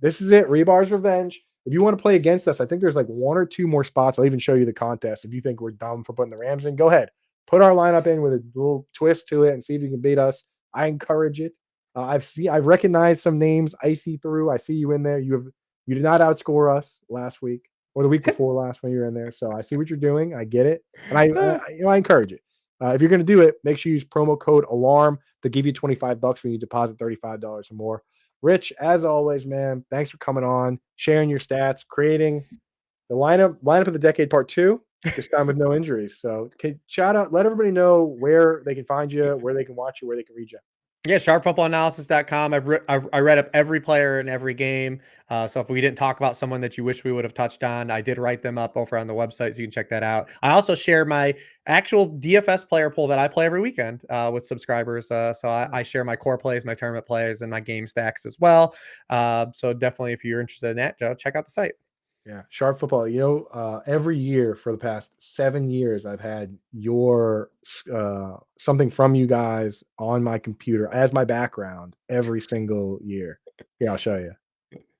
this is it. Hribar's revenge. If you want to play against us, I think there's like 1 or 2 more spots. I'll even show you the contest. If you think we're dumb for putting the Rams in, go ahead. Put our lineup in with a little twist to it and see if you can beat us. I encourage it. I've recognized some names I see through. I see you in there. You did not outscore us last week or the week before last when you were in there. So I see what you're doing. I get it. And I encourage it. If you're going to do it, make sure you use promo code ALARM to give you $25 when you deposit $35 or more. Rich, as always, man, thanks for coming on, sharing your stats, creating the lineup of the decade part 2, this time with no injuries. So shout out, let everybody know where they can find you, where they can watch you, where they can read you. Yeah, sharpfootballanalysis.com. I read up every player in every game. So if we didn't talk about someone that you wish we would have touched on, I did write them up over on the website, so you can check that out. I also share my actual DFS player pool that I play every weekend with subscribers. So I share my core plays, my tournament plays, and my game stacks as well. So definitely, if you're interested in that, check out the site. Yeah, Sharp Football. Every year for the past 7 years, I've had your something from you guys on my computer as my background every single year. Here, I'll show you.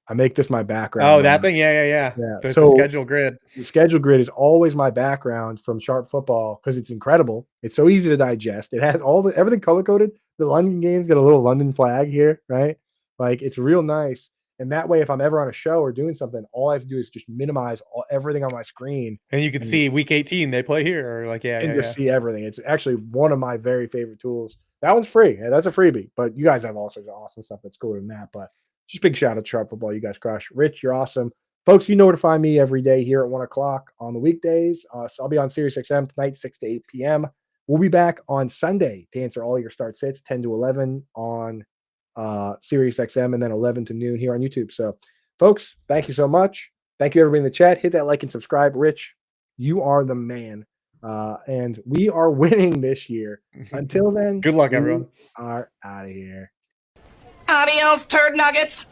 I make this my background. Oh, that thing? Yeah. So the schedule grid. The schedule grid is always my background from Sharp Football because it's incredible. It's so easy to digest. It has everything color coded. The London games got a little London flag here, right? Like it's real nice. And that way, if I'm ever on a show or doing something, all I have to do is just minimize everything on my screen. And you can see week 18, they play here. Or just see everything. It's actually one of my very favorite tools. That one's free. Yeah, that's a freebie. But you guys have all sorts of awesome stuff that's cooler than that. But just big shout out to Sharp Football. You guys crush. Rich, you're awesome. Folks, you know where to find me every day here at 1 o'clock on the weekdays. So I'll be on Sirius XM tonight, 6 to 8 p.m. We'll be back on Sunday to answer all your start sits, 10 to 11 on Sirius XM, and then 11 to noon here on YouTube. So folks, thank you so much. Thank you everybody in the chat. Hit that like and subscribe. Rich, you are the man. And we are winning this year. Until then, good luck, everyone. We are out of here. Adios, turd nuggets.